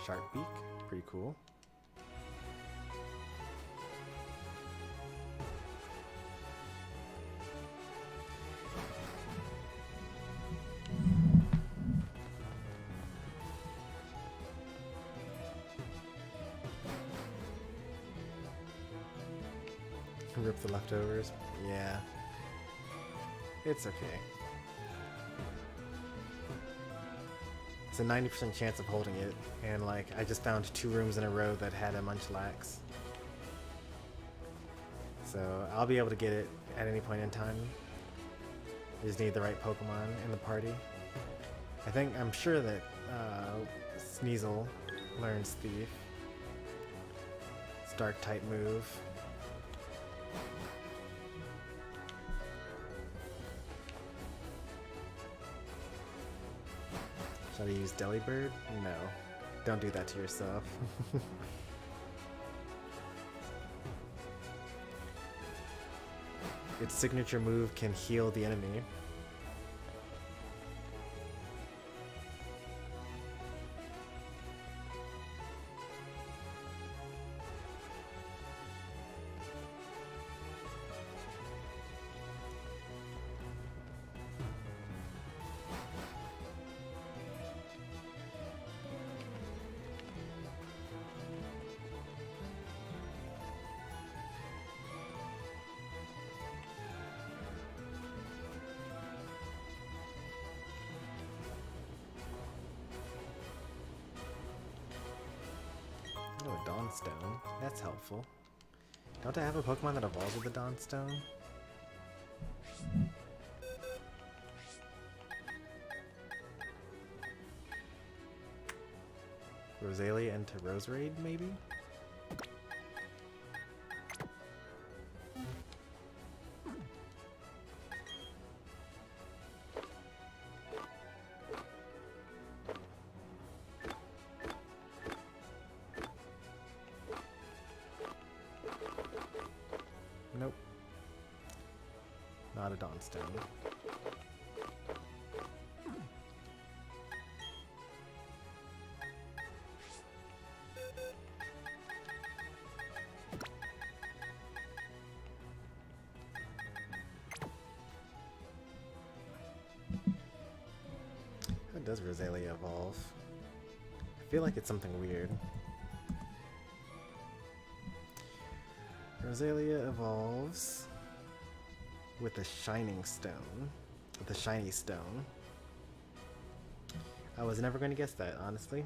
Speaker 1: Sharkbeak, pretty cool. Rip the leftovers. Yeah. It's okay. It's a 90% chance of holding it, and like I just found 2 rooms in a row that had a Munchlax. So I'll be able to get it at any point in time. I just need the right Pokemon in the party. I'm sure that Sneasel learns Thief. It's Dark type move. Should I use Delibird? No. Don't do that to yourself. Its signature move can heal the enemy. Oh, a Dawnstone. That's helpful. Don't I have a Pokemon that evolves with the Dawnstone? Rosalia into Roserade, maybe? Nope. Not a Dawnstone. How does Rosalia evolve? I feel like it's something weird. Rosalia evolves with a shining stone. With a shiny stone. I was never going to guess that, honestly.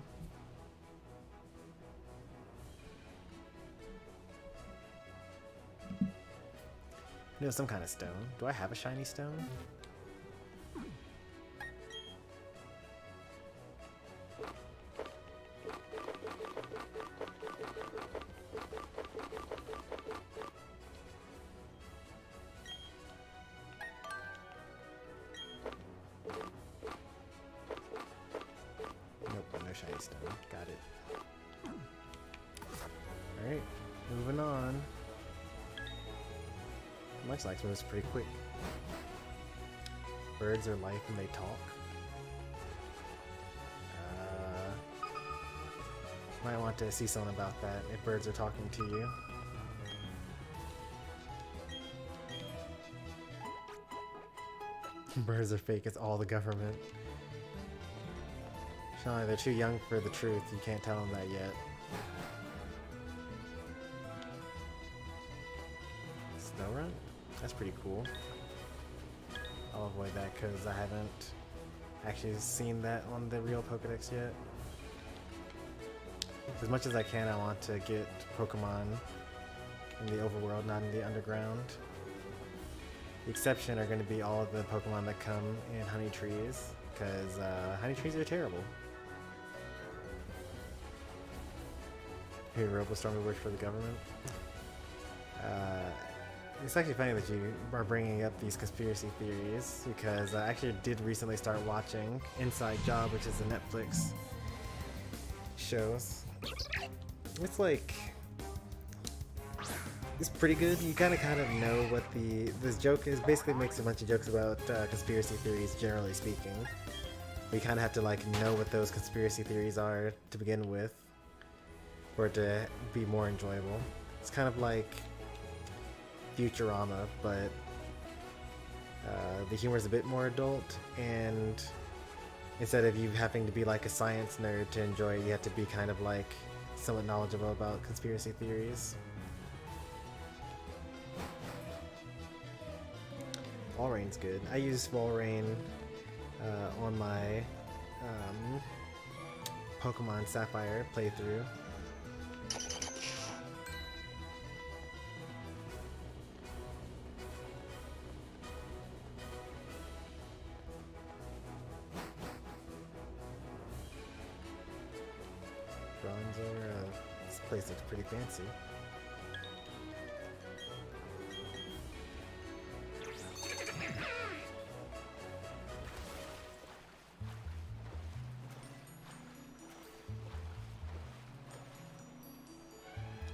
Speaker 1: No, some kind of stone. Do I have a shiny stone? Shiny stone. Got it. Alright, moving on. Munchlax moves pretty quick. Birds are life and they talk. Might want to see something about that if birds are talking to you. Birds are fake, it's all the government. Sean, they're too young for the truth. You can't tell them that yet. Snorunt? That's pretty cool. I'll avoid that because I haven't actually seen that on the real Pokedex yet. As much as I can, I want to get Pokemon in the overworld, not in the underground. The exception are going to be all of the Pokemon that come in honey trees, because honey trees are terrible. Hey, Robo Stormy works for the government. It's actually funny that you are bringing up these conspiracy theories, because I actually did recently start watching Inside Job, which is a Netflix shows. It's like, it's pretty good. You kind of know what this joke is. Basically makes a bunch of jokes about conspiracy theories, generally speaking. But you kind of have to like know what those conspiracy theories are to begin with, for it to be more enjoyable. It's kind of like Futurama, but the humor is a bit more adult, and instead of you having to be like a science nerd to enjoy it, you have to be kind of like somewhat knowledgeable about conspiracy theories. Walreign's good. I use Walreign on my Pokemon Sapphire playthrough. This place looks pretty fancy.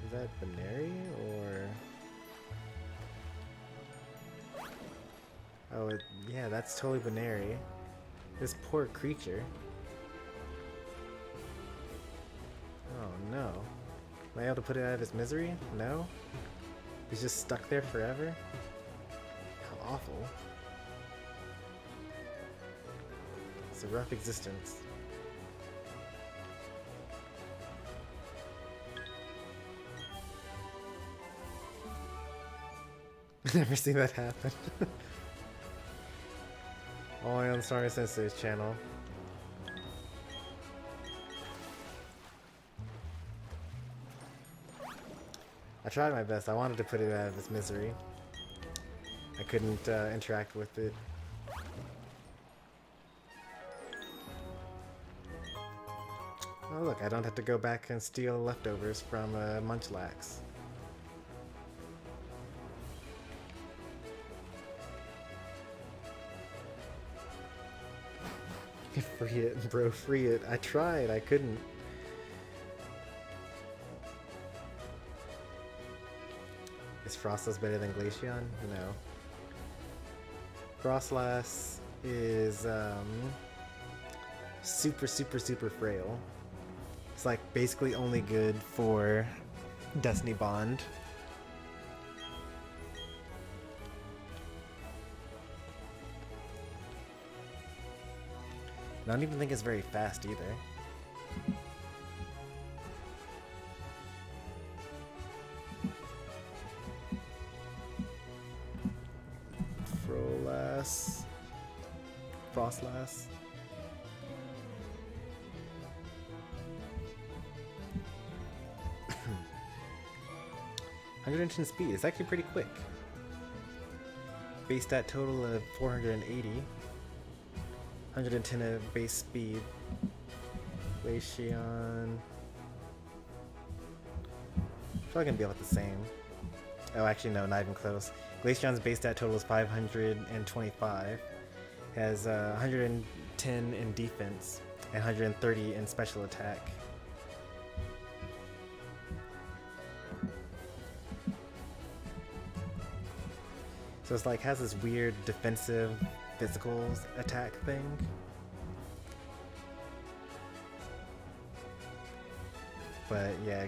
Speaker 1: Is that Baneri or? Oh, yeah, that's totally Baneri. This poor creature. Oh no. Am I able to put it out of his misery? No? He's just stuck there forever? How awful. It's a rough existence. Never seen that happen. Only on Stormy Sensei's channel. I tried my best. I wanted to put it out of its misery. I couldn't interact with it. Oh look, I don't have to go back and steal leftovers from Munchlax. Free it, bro, free it. I tried, I couldn't. Is Frostlass better than Glaceon? No. Frostlass is super frail. It's like basically only good for Destiny Bond. I don't even think it's very fast either. Frostlass. 110 speed. It's actually pretty quick. Base stat total of 480. 110 of base speed. Glaceon. Probably gonna be about the same. Oh, actually, no, not even close. Glaceon's base stat total is 525. Has 110 in defense and 130 in special attack. So it's like has this weird defensive physical attack thing. But yeah,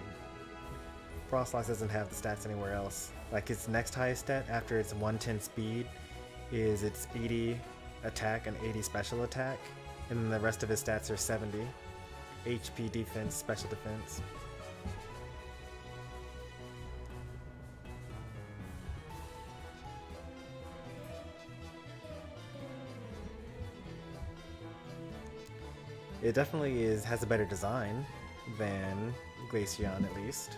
Speaker 1: Frostlass doesn't have the stats anywhere else. Like its next highest stat after its 110 speed is its 80 attack and 80 special attack, and then the rest of his stats are 70 HP, defense, special defense. It definitely has a better design than Glaceon, at least.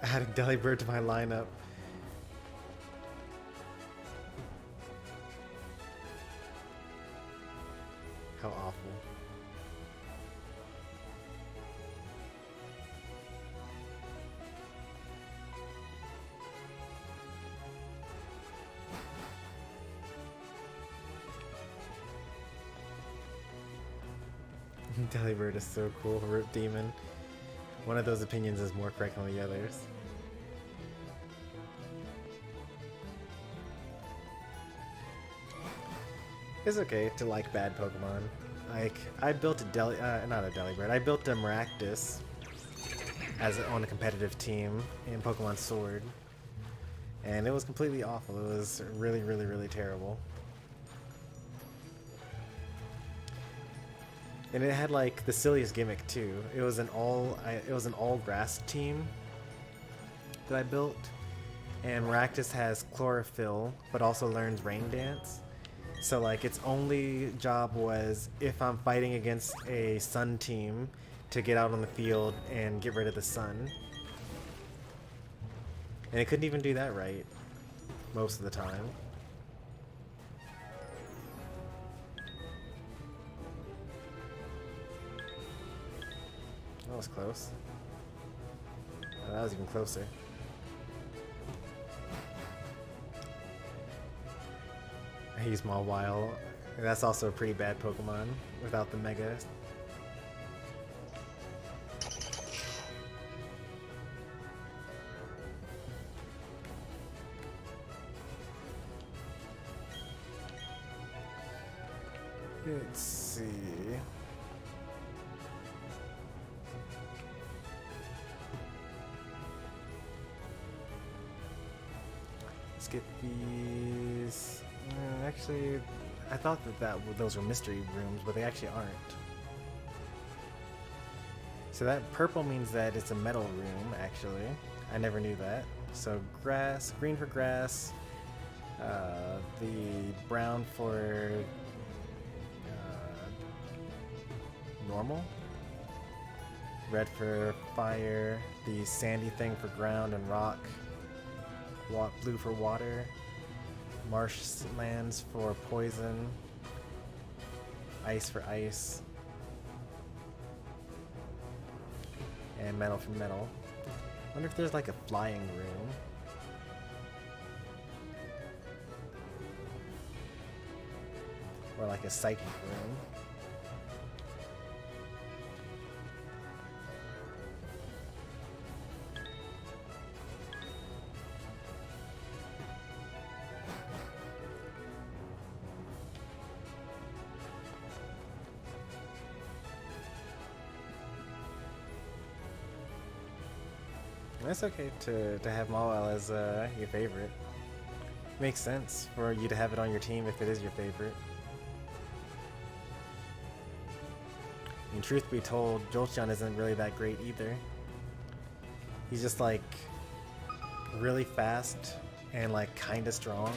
Speaker 1: Adding Delibird to my lineup. How awful. Delibird is so cool, Rip Demon. One of those opinions is more correct than the others. It's okay to like bad Pokemon. Like, I built a not a Delibird, I built a Maractus on a competitive team in Pokemon Sword. And it was completely awful. It was really terrible. And it had like the silliest gimmick too. It was an all grass team that I built, and Maractus has chlorophyll, but also learns Rain Dance. So like its only job was if I'm fighting against a sun team to get out on the field and get rid of the sun. And it couldn't even do that right most of the time. That was close. Oh, that was even closer. I use Mawile. That's also a pretty bad Pokemon without the Mega. Let's see. get these. Actually, I thought that those were mystery rooms, but they actually aren't. So that purple means that it's a metal room, actually. I never knew that. So grass, green for grass, the brown for normal, red for fire, the sandy thing for ground and rock, blue for water, marshlands for poison, ice for ice, and metal for metal. I wonder if there's like a flying room. Or like a psychic room. That's okay to have them all as your favorite. Makes sense for you to have it on your team if it is your favorite. And truth be told, Jolteon isn't really that great either. He's just like really fast and like kinda strong.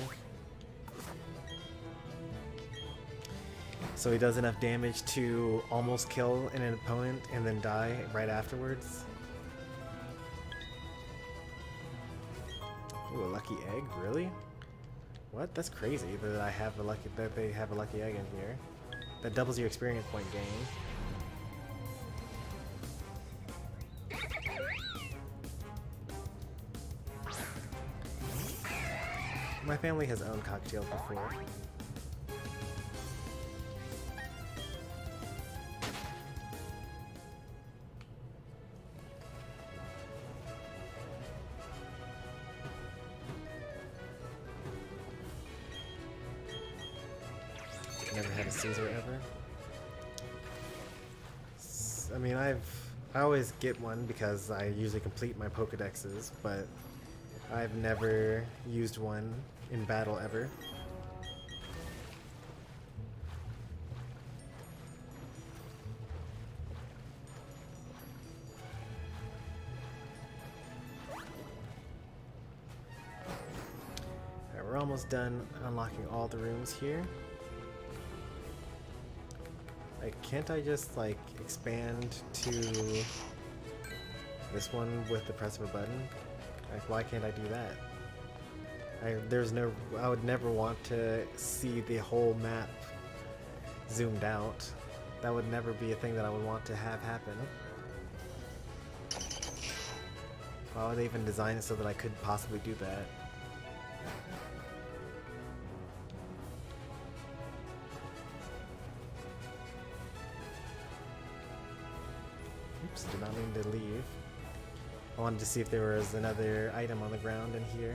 Speaker 1: So he does enough damage to almost kill an opponent and then die right afterwards. Ooh, a lucky egg? Really? What? That's crazy that they have a lucky egg in here. That doubles your experience point gain. My family has owned cocktails before. Never had a Caesar ever. I mean, I always get one because I usually complete my Pokedexes, but I've never used one in battle ever. Alright, we're almost done unlocking all the rooms here. Like, can't I just like expand to this one with the press of a button? Like, why can't I do that? I would never want to see the whole map zoomed out. That would never be a thing that I would want to have happen. Why would they even design it so that I could possibly do that? Oops, did not mean to leave. I wanted to see if there was another item on the ground in here.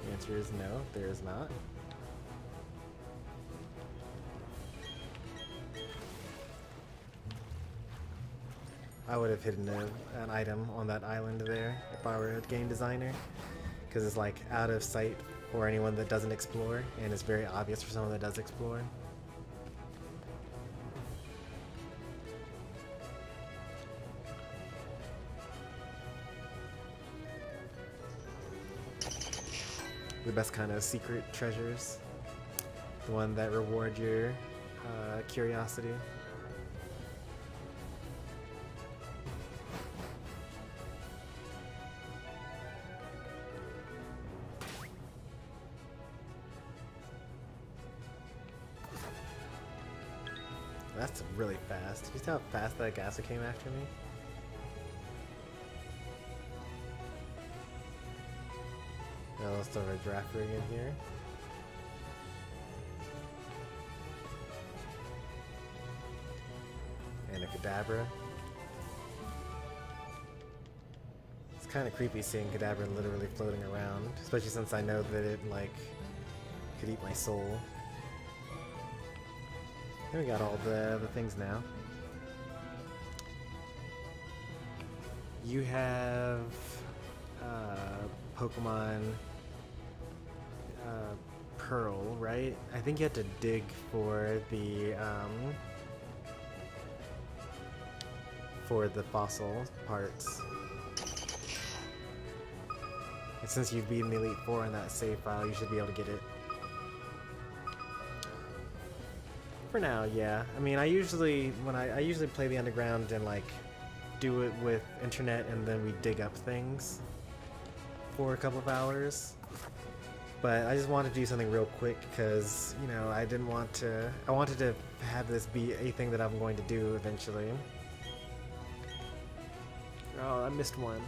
Speaker 1: The answer is no, there is not. I would have hidden an item on that island there if I were a game designer, because it's like out of sight for anyone that doesn't explore, and it's very obvious for someone that does explore. The best kind of secret treasures, the one that reward your curiosity. That's really fast. Did you see how fast that Gasso came after me? Now let's throw a draft ring in here. And a Kadabra. kind of creepy seeing Kadabra literally floating around, especially since I know that it, like, could eat my soul. And we got all the things now. You have Pokemon Pearl, right? I think you have to dig for the fossil parts. And since you've beaten the Elite Four in that save file, you should be able to get it. For now, yeah. I mean, I usually play the underground and like do it with internet, and then we dig up things for a couple of hours. But I just wanted to do something real quick because, you know, I wanted to have this be a thing that I'm going to do eventually. Oh, I missed one.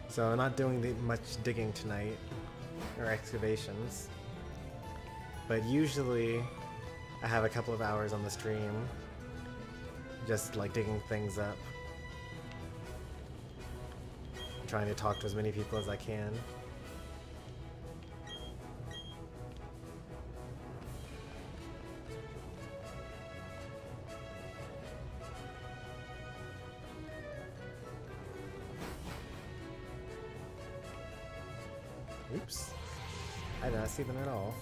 Speaker 1: So I'm not doing much digging tonight, or excavations. But usually, I have a couple of hours on the stream, just like digging things up. I'm trying to talk to as many people as I can. Oops. I did not see them at all.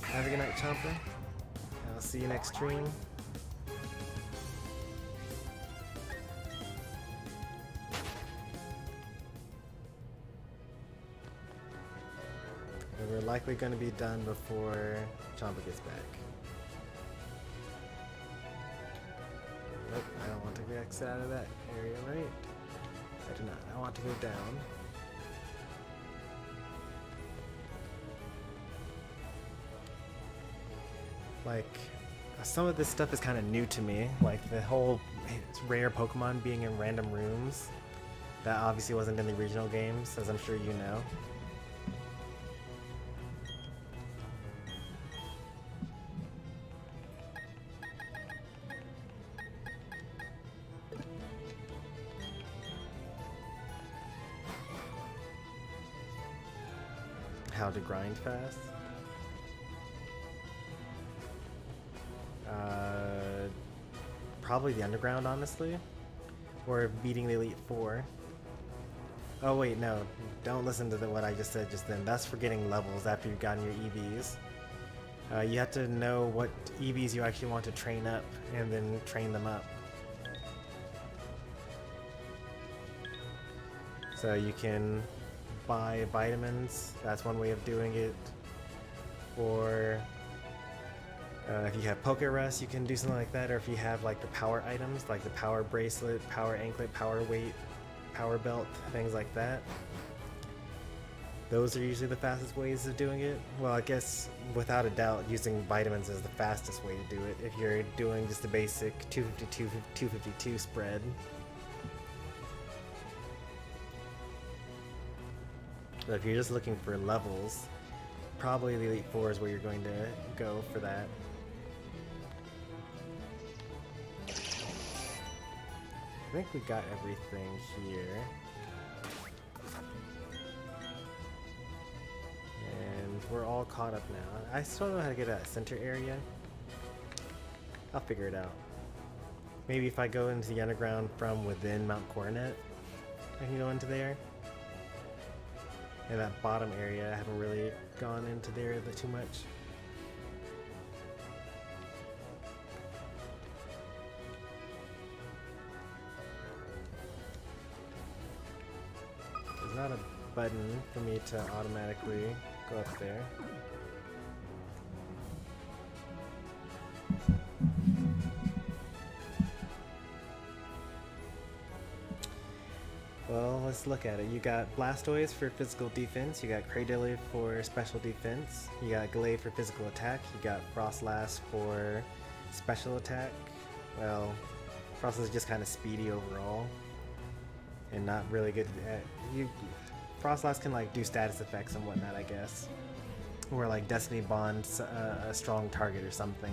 Speaker 1: Have a good night, Chomper. I'll see you next stream. And we're likely going to be done before Chomper gets back. Nope, I don't want to exit out of that area, right? I do not. I want to go down. Like, some of this stuff is kind of new to me, like the whole rare Pokemon being in random rooms. That obviously wasn't in the original games, as I'm sure you know. How to grind fast? Probably the underground, honestly, or beating the Elite Four. Oh wait, no, don't listen to what I just said just then. That's for getting levels after you've gotten your EVs. You have to know what EVs you actually want to train up, and then train them up. So you can buy vitamins. That's one way of doing it. Or if you have Poke Rest, you can do something like that. Or if you have like the power items, like the power bracelet, power anklet, power weight, power belt, things like that. Those are usually the fastest ways of doing it. Well, I guess without a doubt, using vitamins is the fastest way to do it if you're doing just the basic 252 spread. But if you're just looking for levels, probably the Elite Four is where you're going to go for that. I think we got everything here. And we're all caught up now. I still don't know how to get that center area. I'll figure it out. Maybe if I go into the underground from within Mount Coronet, I can go into there. And that bottom area, I haven't really gone into there too much. There's not a button for me to automatically go up there. Well, let's look at it. You got Blastoise for physical defense, you got Cradily for special defense, you got Glade for physical attack, you got Frostlass for special attack. Well, Frostless is just kind of speedy overall, and not really good at you. Frostless can like do status effects and whatnot, I guess, or like Destiny bonds a strong target or something.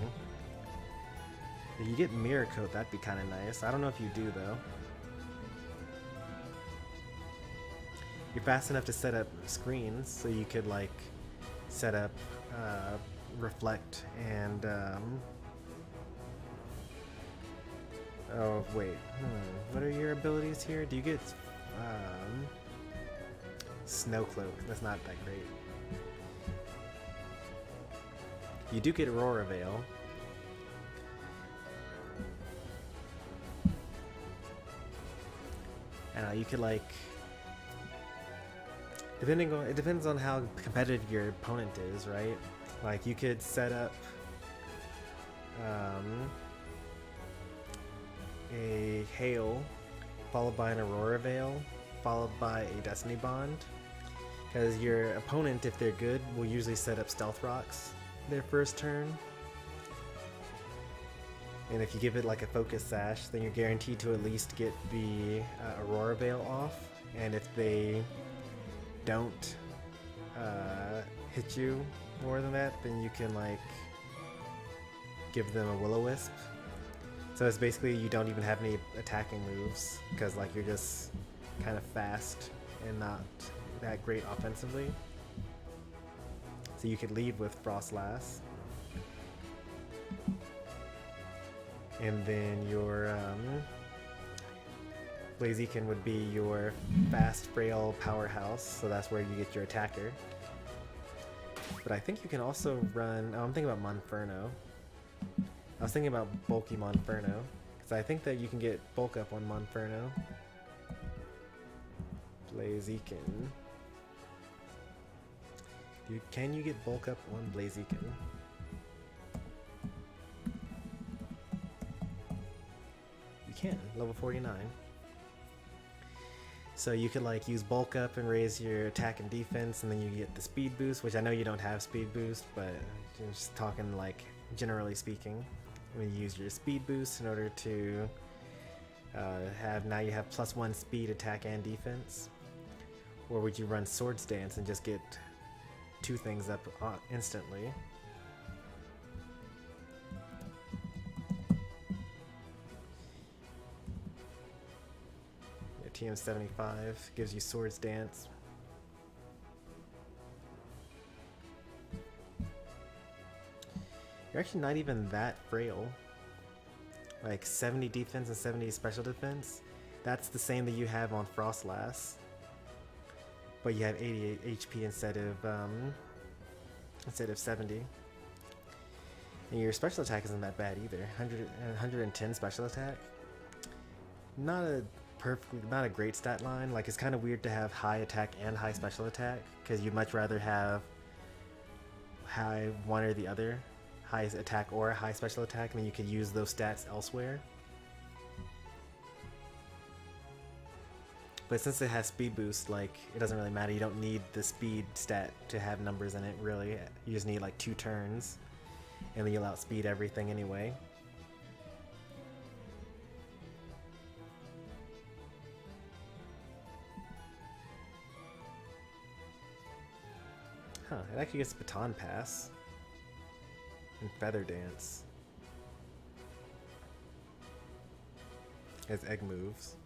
Speaker 1: If you get Mirror Coat, that'd be kind of nice. I don't know if you do though. You're fast enough to set up screens, so you could like set up reflect and oh wait, what are your abilities here? Do you get Snow Cloak? That's not that great. You do get Aurora Veil. I don't know, you could like, it depends on how competitive your opponent is, right? Like you could set up a Hail followed by an Aurora Veil followed by a Destiny Bond, because your opponent, if they're good, will usually set up Stealth Rocks their first turn, and if you give it like a Focus Sash, then you're guaranteed to at least get the Aurora Veil off, and if they don't hit you more than that, then you can like give them a Will-O-Wisp. So it's basically you don't even have any attacking moves, because like you're just kind of fast and not that great offensively. So you could lead with Frostlass, and then your Blaziken would be your fast, frail powerhouse, so that's where you get your attacker. But I think you can also run, oh, I'm thinking about Monferno. I was thinking about bulky Monferno, because I think that you can get bulk up on Monferno. Blaziken. Can you get bulk up on Blaziken? You can, level 49. So you could like use bulk up and raise your attack and defense, and then you get the speed boost, which I know you don't have speed boost, but just talking like generally speaking. When you use your speed boost in order to now you have +1 speed, attack, and defense. Or would you run Swords Dance and just get 2 things up instantly? Your TM75 gives you Swords Dance. You're actually not even that frail. Like 70 defense and 70 special defense. That's the same that you have on Frostlass, but you have 88 HP instead of 70. And your special attack isn't that bad either. 110 special attack. Not a great stat line. Like it's kind of weird to have high attack and high special attack, because you'd much rather have high one or the other. High attack or a high special attack, and then you can use those stats elsewhere. But since it has speed boost, like it doesn't really matter. You don't need the speed stat to have numbers in it, really. You just need like 2 turns, and then you'll outspeed everything anyway. Huh, it actually gets Baton Pass. And Feather Dance as egg moves.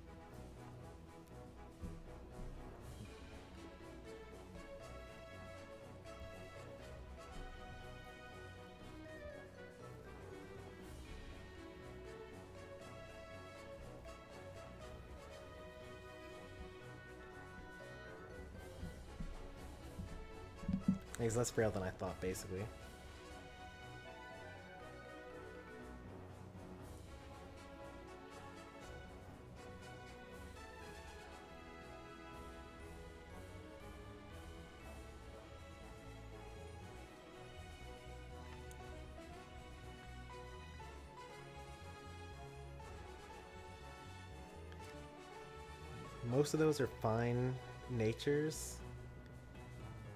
Speaker 1: He's less frail than I thought, basically. Most of those are fine natures.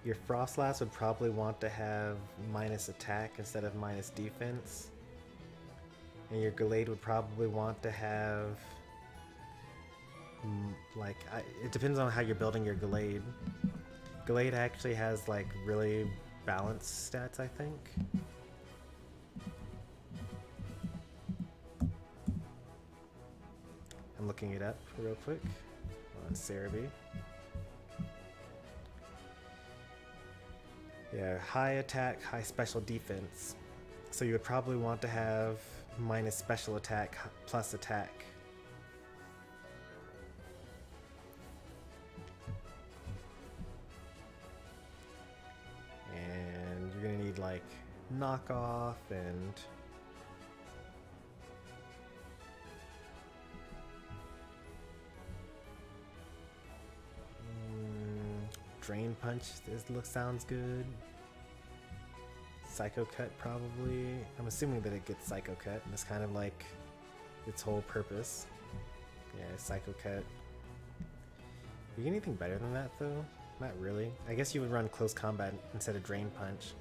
Speaker 1: Your Frostlass would probably want to have minus attack instead of minus defense. And your Glade would probably want to have, like, it depends on how you're building your Glade. Glade actually has like really balanced stats, I think. I'm looking it up real quick on Cerebi. Yeah, high attack, high special defense. So you would probably want to have minus special attack plus attack. And you're gonna need like knockoff and drain punch. Sounds good. Psycho cut probably. I'm assuming that it gets psycho cut. And it's kind of like its whole purpose. Yeah, psycho cut. You get anything better than that though? Not really. I guess you would run close combat instead of drain punch.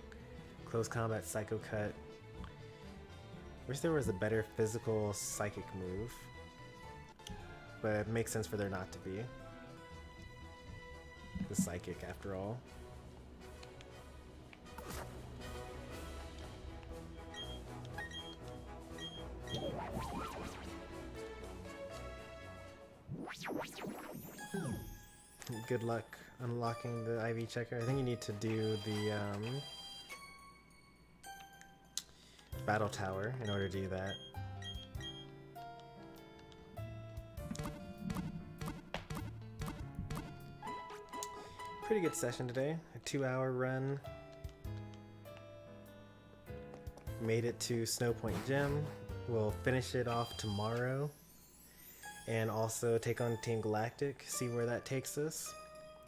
Speaker 1: Close combat, psycho cut. Wish there was a better physical psychic move. But it makes sense for there not to be. The psychic after all. Good luck unlocking the IV checker. I think you need to do the battle tower in order to do that. Pretty good session today. A 2-hour run. Made it to Snow Point Gym. We'll finish it off tomorrow. And also take on Team Galactic, see where that takes us.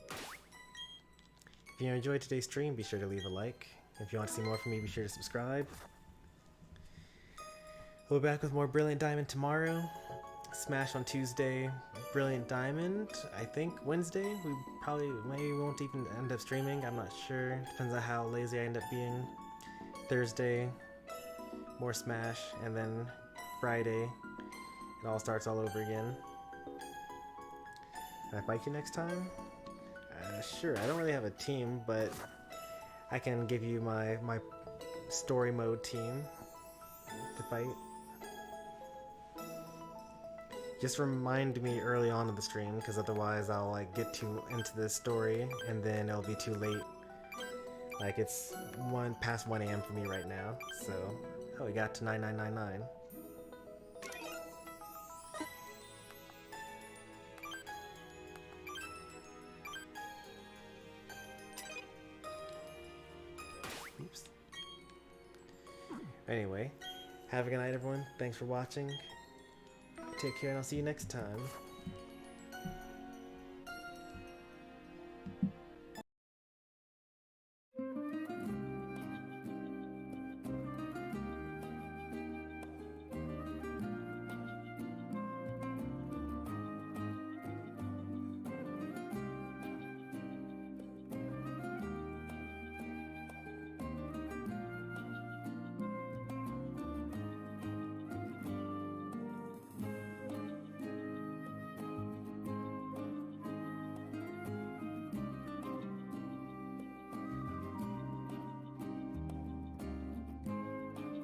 Speaker 1: If you enjoyed today's stream, be sure to leave a like. If you want to see more from me, be sure to subscribe. We'll be back with more Brilliant Diamond tomorrow. Smash on Tuesday, Brilliant Diamond, I think Wednesday. We probably maybe won't even end up streaming, I'm not sure. Depends on how lazy I end up being. Thursday, more Smash, and then Friday, it all starts all over again. Can I fight you next time? Sure, I don't really have a team, but I can give you my story mode team to fight. Just remind me early on in the stream, because otherwise I'll like get too into the story and then it'll be too late. Like it's past 1 AM for me right now, so oh, we got to 9999. Oops. Anyway, have a good night everyone. Thanks for watching. Take care and I'll see you next time.